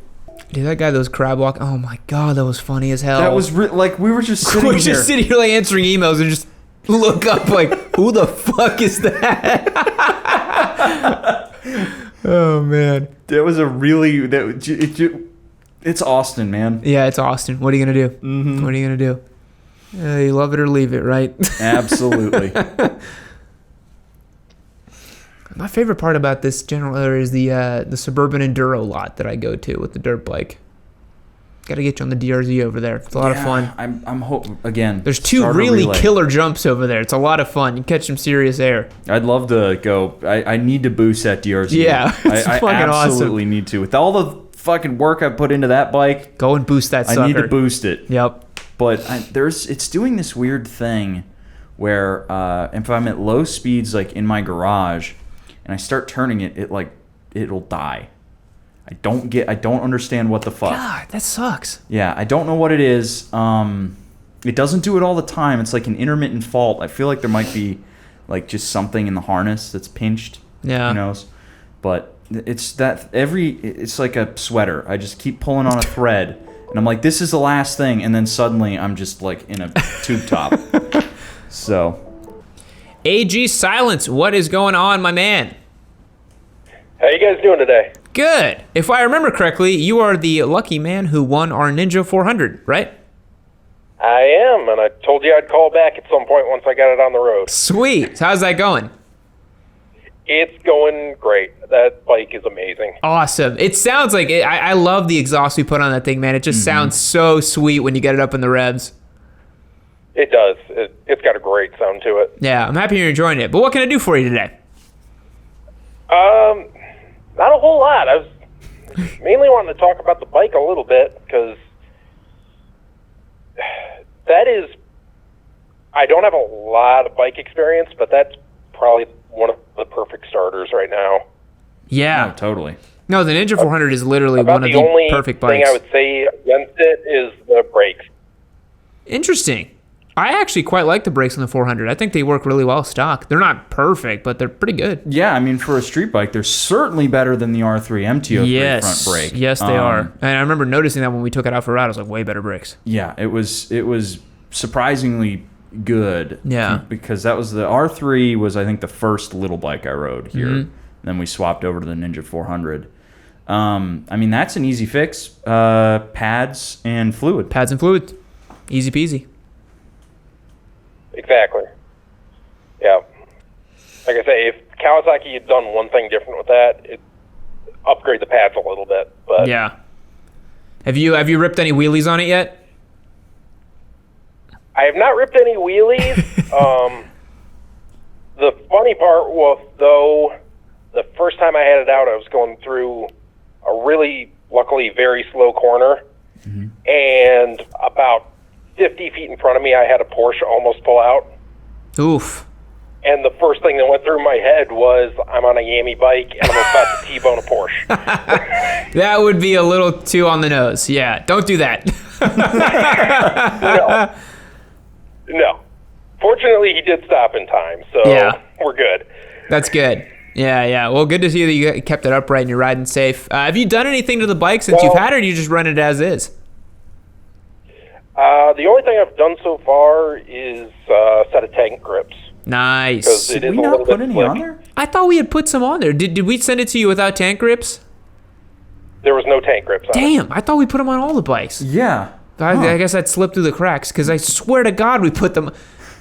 Dude, that guy that was crab walking. Oh my god, that was funny as hell. that was like we were just sitting we here. were just sitting here like answering emails and just look up like, who the fuck is that? Oh man. There was a really it's Austin, man. Yeah, it's Austin. What are you gonna do? Mm-hmm. What are you gonna do? You love it or leave it, right? Absolutely. My favorite part about this general area is the Suburban Enduro lot that I go to with the dirt bike. Got to get you on the DRZ over there. It's a lot of fun. Again. There's 2 really killer jumps over there. It's a lot of fun. You catch some serious air. I'd love to go. I need to boost that DRZ. Yeah, it's I fucking absolutely awesome. need to. With all the fucking work I put into that bike, go and boost that sucker. I need to boost it. Yep. But it's doing this weird thing where if I'm at low speeds, like in my garage, and I start turning it, it'll die. I don't understand what the fuck. God, that sucks. Yeah, I don't know what it is. It doesn't do it all the time. It's like an intermittent fault. I feel like there might be like just something in the harness that's pinched. Yeah. Who knows? But it's like a sweater. I just keep pulling on a thread, and I'm like, this is the last thing, and then suddenly I'm just like in a tube top. So. AG Silence, what is going on, my man? How you guys doing today? Good. If I remember correctly, you are the lucky man who won our Ninja 400, right? I am, and I told you I'd call back at some point once I got it on the road. Sweet. So how's that going? It's going great. That bike is amazing. Awesome. It sounds like it. I love the exhaust we put on that thing, man. It just sounds so sweet when you get it up in the revs. It does. It's got a great sound to it. Yeah, I'm happy you're enjoying it. But what can I do for you today? Not a whole lot. I was mainly wanting to talk about the bike a little bit because I don't have a lot of bike experience, but that's probably one of the perfect starters right now. Yeah. Oh, totally. No, the Ninja 400 is literally one of the perfect bikes. The only thing I would say against it is the brakes. Interesting. I actually quite like the brakes on the 400. I think they work really well stock. They're not perfect, but they're pretty good. Yeah, I mean, for a street bike, they're certainly better than the R3 MT-03 front brake. Yes, they are. And I remember noticing that when we took it out for a ride, I was like, way better brakes. Yeah, it was surprisingly good. Yeah. Because that was the R3 was, I think, the first little bike I rode here. Mm-hmm. Then we swapped over to the Ninja 400. I mean, that's an easy fix. Pads and fluid. Pads and fluid. Easy peasy. Exactly. Yeah. Like I say, if Kawasaki had done one thing different with that, it upgrade the pads a little bit. But yeah. Have you ripped any wheelies on it yet? I have not ripped any wheelies. The funny part was, though, the first time I had it out, I was going through a really, luckily, very slow corner, and about 50 feet in front of me, I had a Porsche almost pull out. Oof. And the first thing that went through my head was, I'm on a Yami bike, and I'm about to T-bone a Porsche. That would be a little too on the nose. Yeah, don't do that. No. Fortunately, he did stop in time, so we're good. That's good. Yeah. Well, good to see that you kept it upright and you're riding safe. Have you done anything to the bike since you've had it, or do you just run it as is? The only thing I've done so far is a set of tank grips. Nice. Did we not put any on there? I thought we had put some on there. Did we send it to you without tank grips? There was no tank grips on it. Damn, I thought we put them on all the bikes. Yeah. I guess that slipped through the cracks because I swear to God we put them.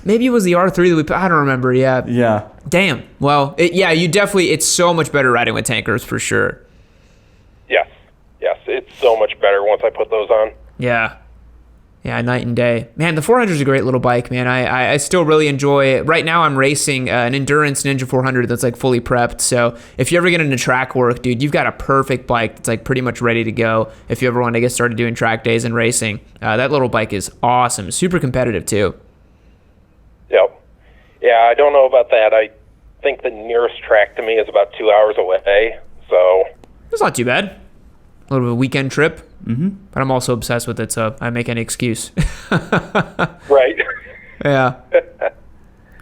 Maybe it was the R3 that we put. I don't remember. Yeah. Yeah. Damn. Well, you definitely. It's so much better riding with tank grips for sure. Yes. It's so much better once I put those on. Yeah, night and day. Man, the 400 is a great little bike, man. I still really enjoy it. Right now I'm racing an endurance Ninja 400 that's like fully prepped. So if you ever get into track work, dude, you've got a perfect bike that's like pretty much ready to go. If you ever want to get started doing track days and racing, that little bike is awesome. Super competitive too. Yep. Yeah, I don't know about that. I think the nearest track to me is about 2 hours away. So it's not too bad. A little bit of a weekend trip. Mm-hmm. But I'm also obsessed with it, so I make any excuse. Right. Yeah.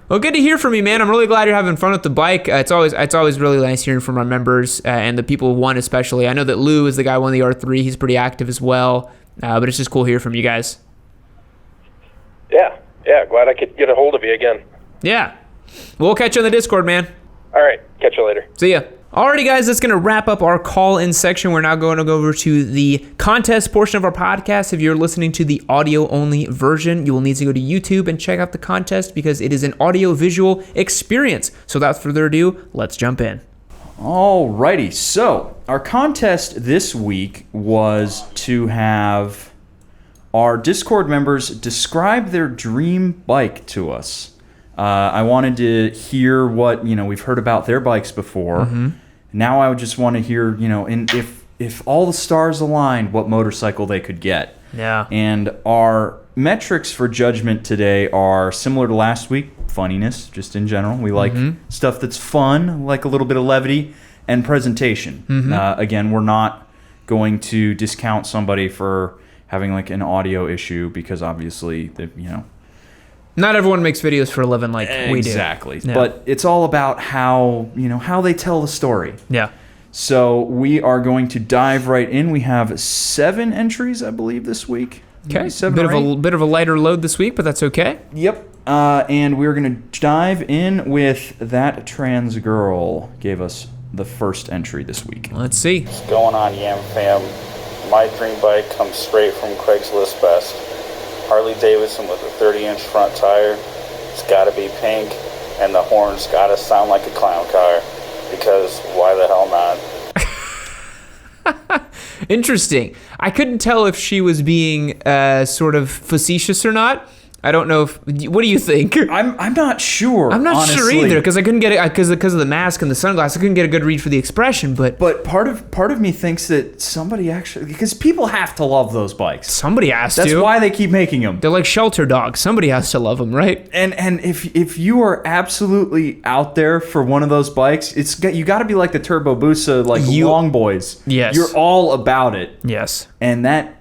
Well, good to hear from you, man. I'm really glad you're having fun with the bike. It's always really nice hearing from our members and the people who won especially. I know that Lou is the guy who won the R3. He's pretty active as well. But it's just cool to hear from you guys. Yeah. Glad I could get a hold of you again. Yeah. We'll catch you on the Discord, man. All right. Catch you later. See ya. Alrighty, guys, that's going to wrap up our call-in section. We're now going to go over to the contest portion of our podcast. If you're listening to the audio-only version, you will need to go to YouTube and check out the contest because it is an audio-visual experience. So without further ado, let's jump in. Alrighty, so our contest this week was to have our Discord members describe their dream bike to us. I wanted to hear what, we've heard about their bikes before. Mm-hmm. Now I would just want to hear, and if all the stars aligned, what motorcycle they could get. Yeah. And our metrics for judgment today are similar to last week. Funniness, just in general. We like stuff that's fun, like a little bit of levity, and presentation. Mm-hmm. Again, we're not going to discount somebody for having like an audio issue because obviously, not everyone makes videos for a living like we do. Exactly. Yeah. But it's all about how they tell the story. Yeah. So we are going to dive right in. We have 7 entries, I believe, this week. Okay. Bit of a lighter load this week, but that's okay. Yep. And we're going to dive in with That Trans Girl gave us the first entry this week. Let's see. What's going on, Yam fam? My dream bike comes straight from Craigslist Best. Harley Davidson with a 30-inch front tire. It's got to be pink, and the horn's got to sound like a clown car, because why the hell not? Interesting. I couldn't tell if she was being sort of facetious or not. I don't know if. What do you think? I'm not sure. I'm not honestly. sure either because I couldn't get it because of the mask and the sunglasses. I couldn't get a good read for the expression. But part of me thinks that somebody actually, because people have to love those bikes. Somebody has to. That's why they keep making them. They're like shelter dogs. Somebody has to love them, right? And if you are absolutely out there for one of those bikes, you got to be like the Turbo Busa, like Long Boys. Yes. You're all about it. Yes. And that.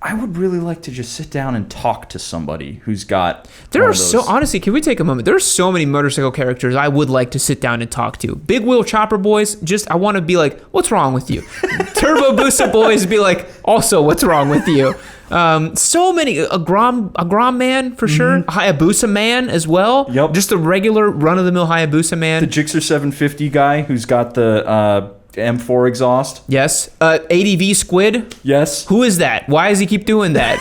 I would really like to just sit down and talk to somebody who's got. Honestly, can we take a moment? There are so many motorcycle characters I would like to sit down and talk to. Big Wheel Chopper boys, I want to be like, what's wrong with you? Turbo Busa boys, be like, also, what's wrong with you? So many, a Grom man for sure, Hayabusa man as well. Yep. Just a regular run-of-the-mill Hayabusa man. The Gixxer 750 guy who's got the M4 exhaust. Yes. ADV Squid. Yes. Who is that? Why does he keep doing that?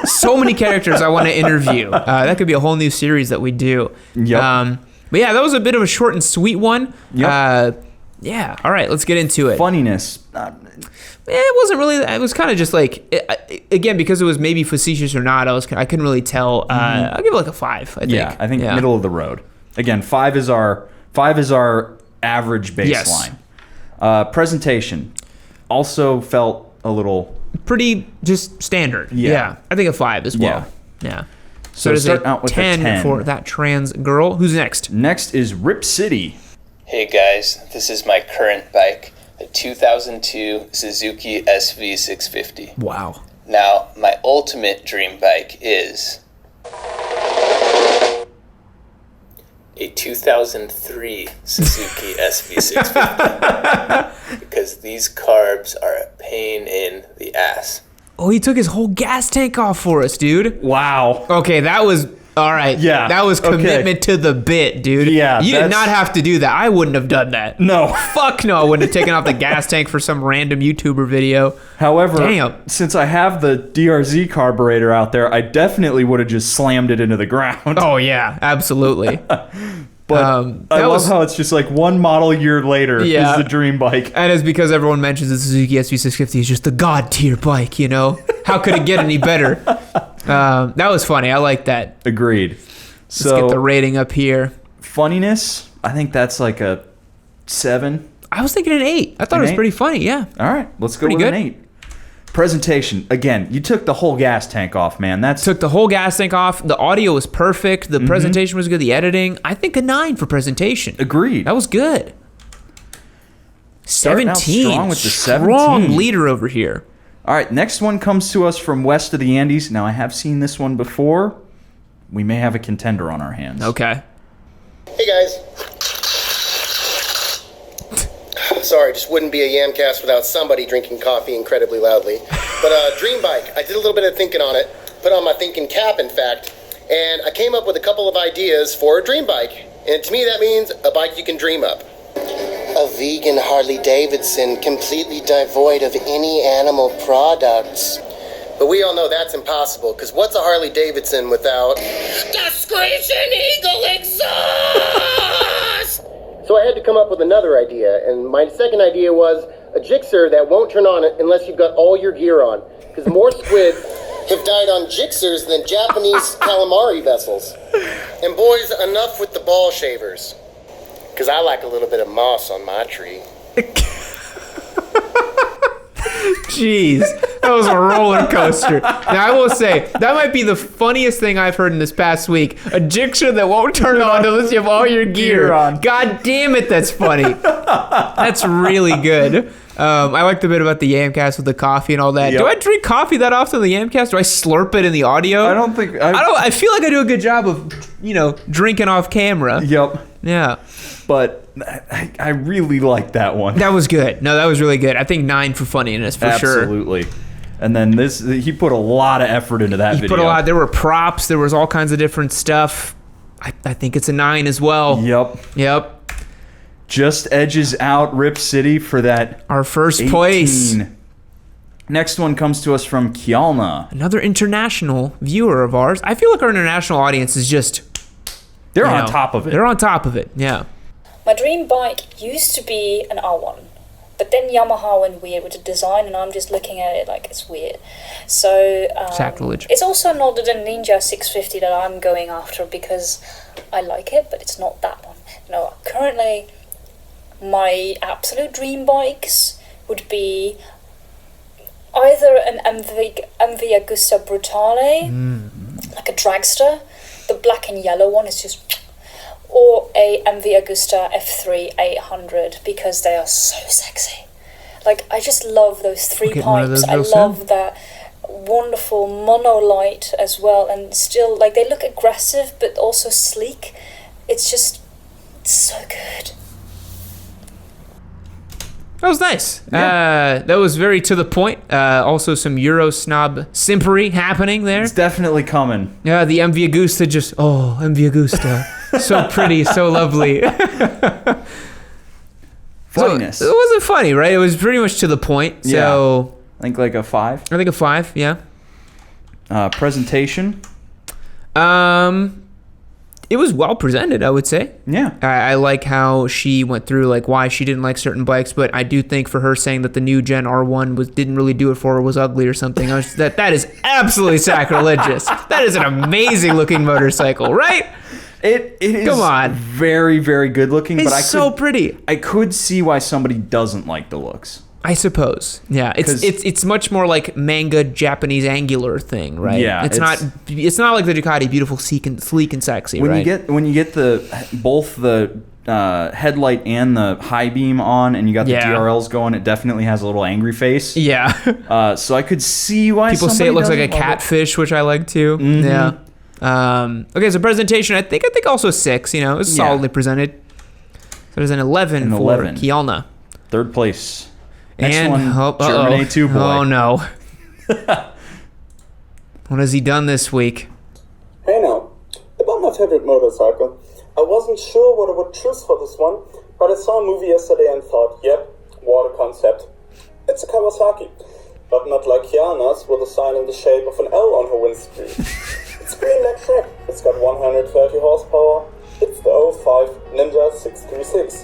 So many characters I want to interview. That could be a whole new series that we do. Yep. But yeah, that was a bit of a short and sweet one. Yep. Yeah. All right, let's get into it. Funniness. It wasn't really. It was kind of just like, again, because it was maybe facetious or not. I couldn't really tell. I'll give it like a 5. I think. Yeah, I think middle of the road. Again, 5 is our average baseline. Yes. Presentation also felt a little pretty just standard. Yeah. I think a 5 as well. Yeah. So does it out with 10 for That Trans Girl. Who's next? Next is Rip City. Hey guys, this is my current bike, the 2002 Suzuki SV650. Wow. Now, my ultimate dream bike is a 2003 Suzuki SV650 because these carbs are a pain in the ass. Oh, he took his whole gas tank off for us, dude. Wow. Okay, that was all right. Yeah. That was commitment to the bit, dude. Yeah. You did not have to do that. I wouldn't have done that. No. Fuck no. I wouldn't have taken off the gas tank for some random YouTuber video. However, since I have the DRZ carburetor out there, I definitely would have just slammed it into the ground. Oh, yeah. Absolutely. But I love how it's just like one model year later is the dream bike. And it's because everyone mentions the Suzuki SV650 is just the god tier bike, you know? How could it get any better? That was funny. I like that. Agreed. Let's get the rating up here. Funniness, I think that's like a 7. I was thinking an 8. I thought it was pretty funny, yeah. All right, let's go with an 8. Presentation, again, you took the whole gas tank off, man. Took the whole gas tank off. The audio was perfect. The presentation was good. The editing, I think a 9 for presentation. Agreed. That was good. 17. Strong with the 17. Strong leader over here. All right, next one comes to us from west of the Andes. Now, I have seen this one before. We may have a contender on our hands. Okay. Hey, guys. Sorry, just wouldn't be a Yamcast without somebody drinking coffee incredibly loudly. But dream bike, I did a little bit of thinking on it, put on my thinking cap, in fact, and I came up with a couple of ideas for a dream bike. And to me, that means a bike you can dream up. A vegan Harley-Davidson completely devoid of any animal products. But we all know that's impossible, because what's a Harley-Davidson without the Screeching Eagle exhaust? So I had to come up with another idea, and my second idea was a Gixxer that won't turn on unless you've got all your gear on. Because more squid have died on Jixers than Japanese calamari vessels. And boys, enough with the ball shavers. Because I like a little bit of moss on my tree. Jeez, that was a roller coaster. Now, I will say, that might be the funniest thing I've heard in this past week. A Jixer that won't turn on unless you have all your gear on. God damn it, that's funny. That's really good. I like the bit about the Yamcast with the coffee and all that. Yep. Do I drink coffee that often in the Yamcast? Do I slurp it in the audio? I don't think... I feel like I do a good job of, drinking off camera. Yep. Yeah. But I really like that one. That was good. No, that was really good. I think 9 for funniness for sure. Absolutely. And then he put a lot of effort into that video. He put a lot. There were props. There was all kinds of different stuff. I think it's a 9 as well. Yep. Just edges out Rip City for that. Our first place. Next one comes to us from Kialna. Another international viewer of ours. I feel like our international audience is just... They're on top of it. They're on top of it, yeah. My dream bike used to be an R1, but then Yamaha went weird with the design, and I'm just looking at it like it's weird. So sacrilege. It's also not the Ninja 650 that I'm going after because I like it, but it's not that one. No, currently my absolute dream bikes would be either an MV Agusta Brutale, like a dragster. The black and yellow one is just... Or a MV Agusta F3 800 because they are so sexy. Like, I just love those 3 pipes. I love that wonderful monolight as well. And still, like, they look aggressive but also sleek. It's just so good. That was nice. Yeah. That was very to the point. Also some Euro snob simpery happening there. It's definitely coming. Yeah, the MV Agusta just... Oh, MV Agusta. So pretty, so lovely. Funniness. So, it wasn't funny, right? It was pretty much to the point. So I think like a 5. I think a 5, yeah. Presentation? It was well presented, I would say. Yeah. I like how she went through like why she didn't like certain bikes, but I do think for her saying that the new Gen R1 didn't really do it for her, was ugly or something, that is absolutely sacrilegious. That is an amazing looking motorcycle, right? It is. Come on. Very, very good looking. It's but so pretty. I could see why somebody doesn't like the looks. I suppose. Yeah. It's much more like manga Japanese angular thing, right? Yeah. It's not like the Ducati, beautiful, sleek and sexy, when right? You get both the headlight and the high beam on, and you got the DRLs going, it definitely has a little angry face. Yeah. So I could see why people say it looks like a catfish, which I like too. Mm-hmm. Yeah. Okay, so presentation, I think also 6. It was solidly presented. So there's an 11 for Kialna. Third place. Next one, German A2 boy. Oh no. What has he done this week? Hey now, about my favorite motorcycle. I wasn't sure what I would choose for this one, but I saw a movie yesterday and thought, yep, what a concept. It's a Kawasaki, but not like Kiana's with a sign in the shape of an L on her windscreen. It's green like Shrek. It's got 130 horsepower. It's the 05 Ninja 636.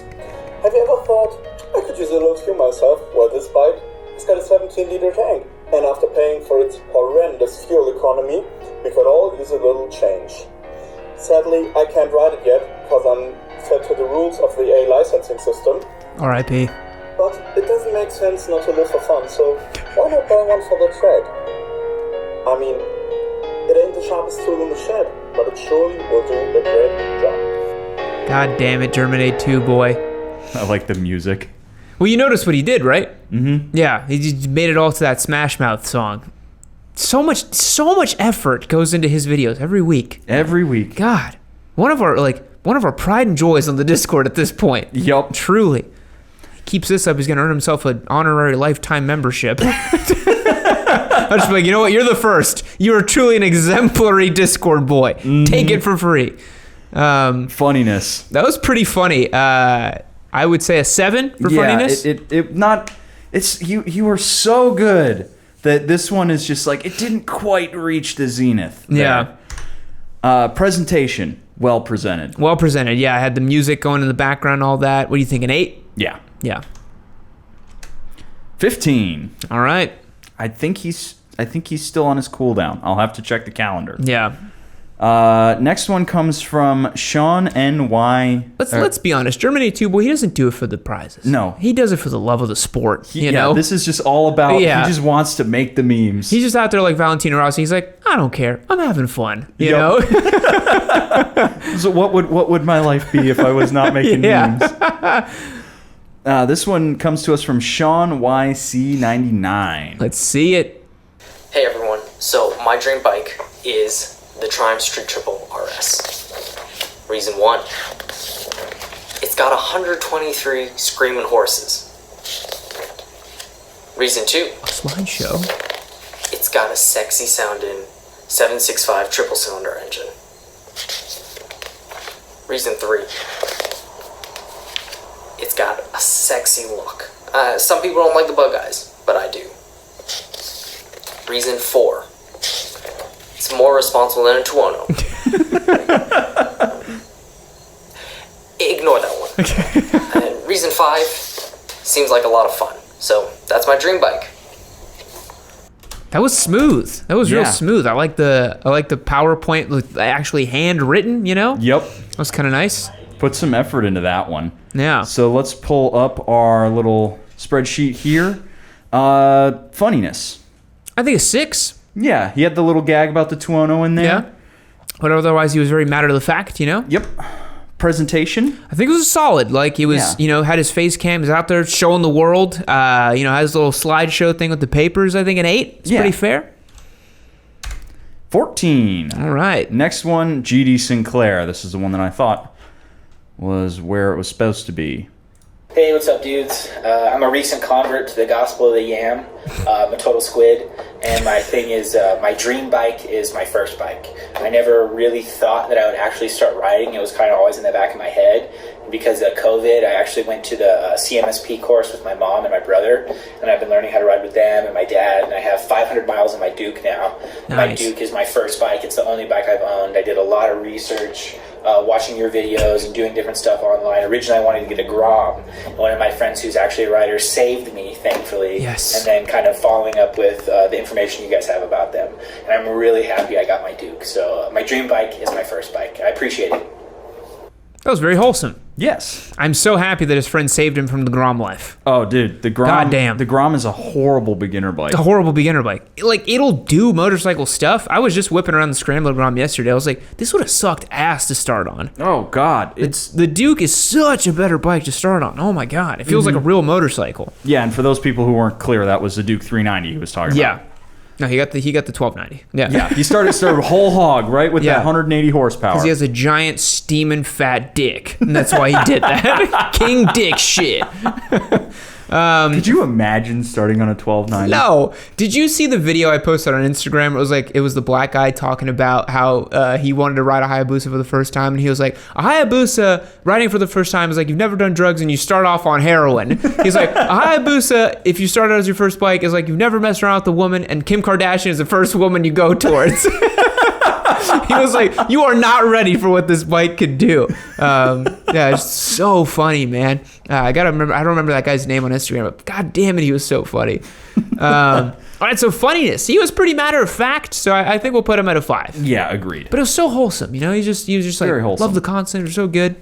Have you ever thought, I could use a little fuel myself? Well, this bike has got a 17-liter tank, and after paying for its horrendous fuel economy, we could all use a little change. Sadly, I can't ride it yet, because I'm fed to the rules of the A licensing system. R.I.P. But it doesn't make sense not to live for fun, so why not buy one for the track? I mean, it ain't the sharpest tool in the shed, but it surely will do a great job. God damn it, German A2 boy. I like the music. Well, you noticed what he did, right? Mm-hmm. Yeah, he just made it all to that Smash Mouth song. So much effort goes into his videos every week. Every week. God, one of our pride and joys on the Discord at this point. Yup. Truly. He keeps this up, he's gonna earn himself an honorary lifetime membership. I'll just be like, you know what? You're the first. You are truly an exemplary Discord boy. Mm-hmm. Take it for free. Funniness. That was pretty funny. I would say a 7 for funniness. You were so good that this one is just like, it didn't quite reach the zenith there. Yeah. Presentation, well presented. Well presented, yeah. I had the music going in the background, all that. What do you think, an 8? Yeah. Yeah. 15. All right. I think he's think he's still on his cooldown. I'll have to check the calendar. Yeah. Next one comes from Sean NY. Let's be honest. Germany 2 boy, he doesn't do it for the prizes. No. He does it for the love of the sport. You know? This is just all about, Yeah. he just wants to make the memes. He's just out there like Valentino Rossi. He's like, I don't care. I'm having fun. You know? So what would my life be if I was not making memes? This one comes to us from Sean YC99. Let's see it. Hey everyone. So my dream bike is the Triumph Street Triple RS. Reason 1, it's got 123 screaming horses. Reason 2, slideshow. It's got a sexy sounding 765 triple cylinder engine. Reason 3, it's got a sexy look. Some people don't like the bug eyes, but I do. Reason 4, it's more responsible than a Tuono. Ignore that one. And reason 5, seems like a lot of fun. So that's my dream bike. That was smooth. That was real smooth. I like the PowerPoint, actually handwritten. You know. Yep. That was kind of nice. Put some effort into that one. Yeah. So let's pull up our little spreadsheet here. Funniness. I think a 6. Yeah, he had the little gag about the Tuono in there. Yeah. But otherwise, he was very matter of the fact, you know? Yep. Presentation? I think it was solid. Like, he was, had his face cam, was out there showing the world. Had his little slideshow thing with the papers. I think an 8. It's pretty fair. 14. All right. Next one, GD Sinclair. This is the one that I thought was where it was supposed to be. Hey, what's up, dudes? I'm a recent convert to the gospel of the yam. I'm a total squid, and my thing is, my dream bike is my first bike. I never really thought that I would actually start riding. It was kind of always in the back of my head. And because of COVID, I actually went to the CMSP course with my mom and my brother, and I've been learning how to ride with them and my dad, and I have 500 miles on my Duke now. Nice. My Duke is my first bike. It's the only bike I've owned. I did a lot of research, watching your videos and doing different stuff online. Originally, I wanted to get a Grom. One of my friends who's actually a rider saved me, thankfully. Yes. And then kind of following up with the information you guys have about them. And I'm really happy I got my Duke. So my dream bike is my first bike. I appreciate it. That was very wholesome. Yes. I'm so happy that his friend saved him from the Grom life. Oh, dude. The Grom. Goddamn. The Grom is a horrible beginner bike. A horrible beginner bike. Like, it'll do motorcycle stuff. I was just whipping around the Scrambler Grom yesterday. I was like, this would have sucked ass to start on. Oh, God. The Duke is such a better bike to start on. Oh, my God. It feels like a real motorcycle. Yeah, and for those people who weren't clear, that was the Duke 390 he was talking about. Yeah. No, he got the 1290. Yeah. Yeah, he started whole hog, right, with that 180 horsepower. Because he has a giant steaming fat dick. And that's why he did that. King dick shit. Could you imagine starting on a 1290? No. Did you see the video I posted on Instagram? It was the black guy talking about how he wanted to ride a Hayabusa for the first time, and he was like, a Hayabusa riding for the first time is like you've never done drugs and you start off on heroin. He's like, a Hayabusa, if you start out as your first bike, is like you've never messed around with a woman, and Kim Kardashian is the first woman you go towards. He was like, you are not ready for what this bike could do. Yeah, it's so funny, man. I don't remember that guy's name on Instagram, but god damn it, he was so funny. All right, so funniness. He was pretty matter of fact, so I think we'll put him at a 5. Yeah, agreed. But it was so wholesome, you know. He was just like, very wholesome. Love the content. It was so good.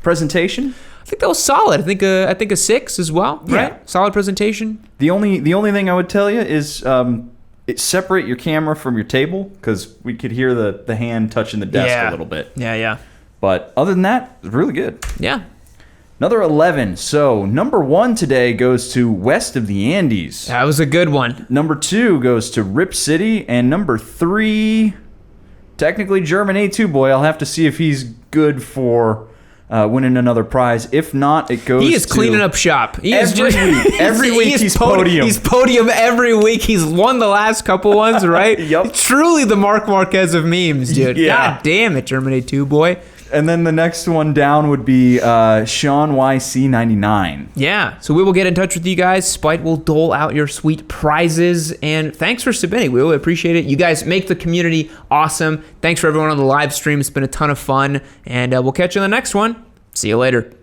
Presentation? I think that was solid. I think a 6 as well. Right? Yeah. Solid presentation. The only thing I would tell you is separate your camera from your table, because we could hear the hand touching the desk a little bit. Yeah. But other than that, it was really good. Yeah. Another 11. So number 1 today goes to West of the Andes. That was a good one. Number 2 goes to Rip City, and number 3, technically German A2 boy. I'll have to see if he's good for winning another prize. If not, it goes. He is cleaning up shop. He is every week he's podium. He's podium every week. He's won the last couple ones, right? Yep. Truly the Mark Marquez of memes, dude. Yeah. God damn it, German A2 boy. And then the next one down would be Sean YC99. Yeah, so we will get in touch with you guys. Spite will dole out your sweet prizes. And thanks for submitting. We really appreciate it. You guys make the community awesome. Thanks for everyone on the live stream. It's been a ton of fun. And we'll catch you on the next one. See you later.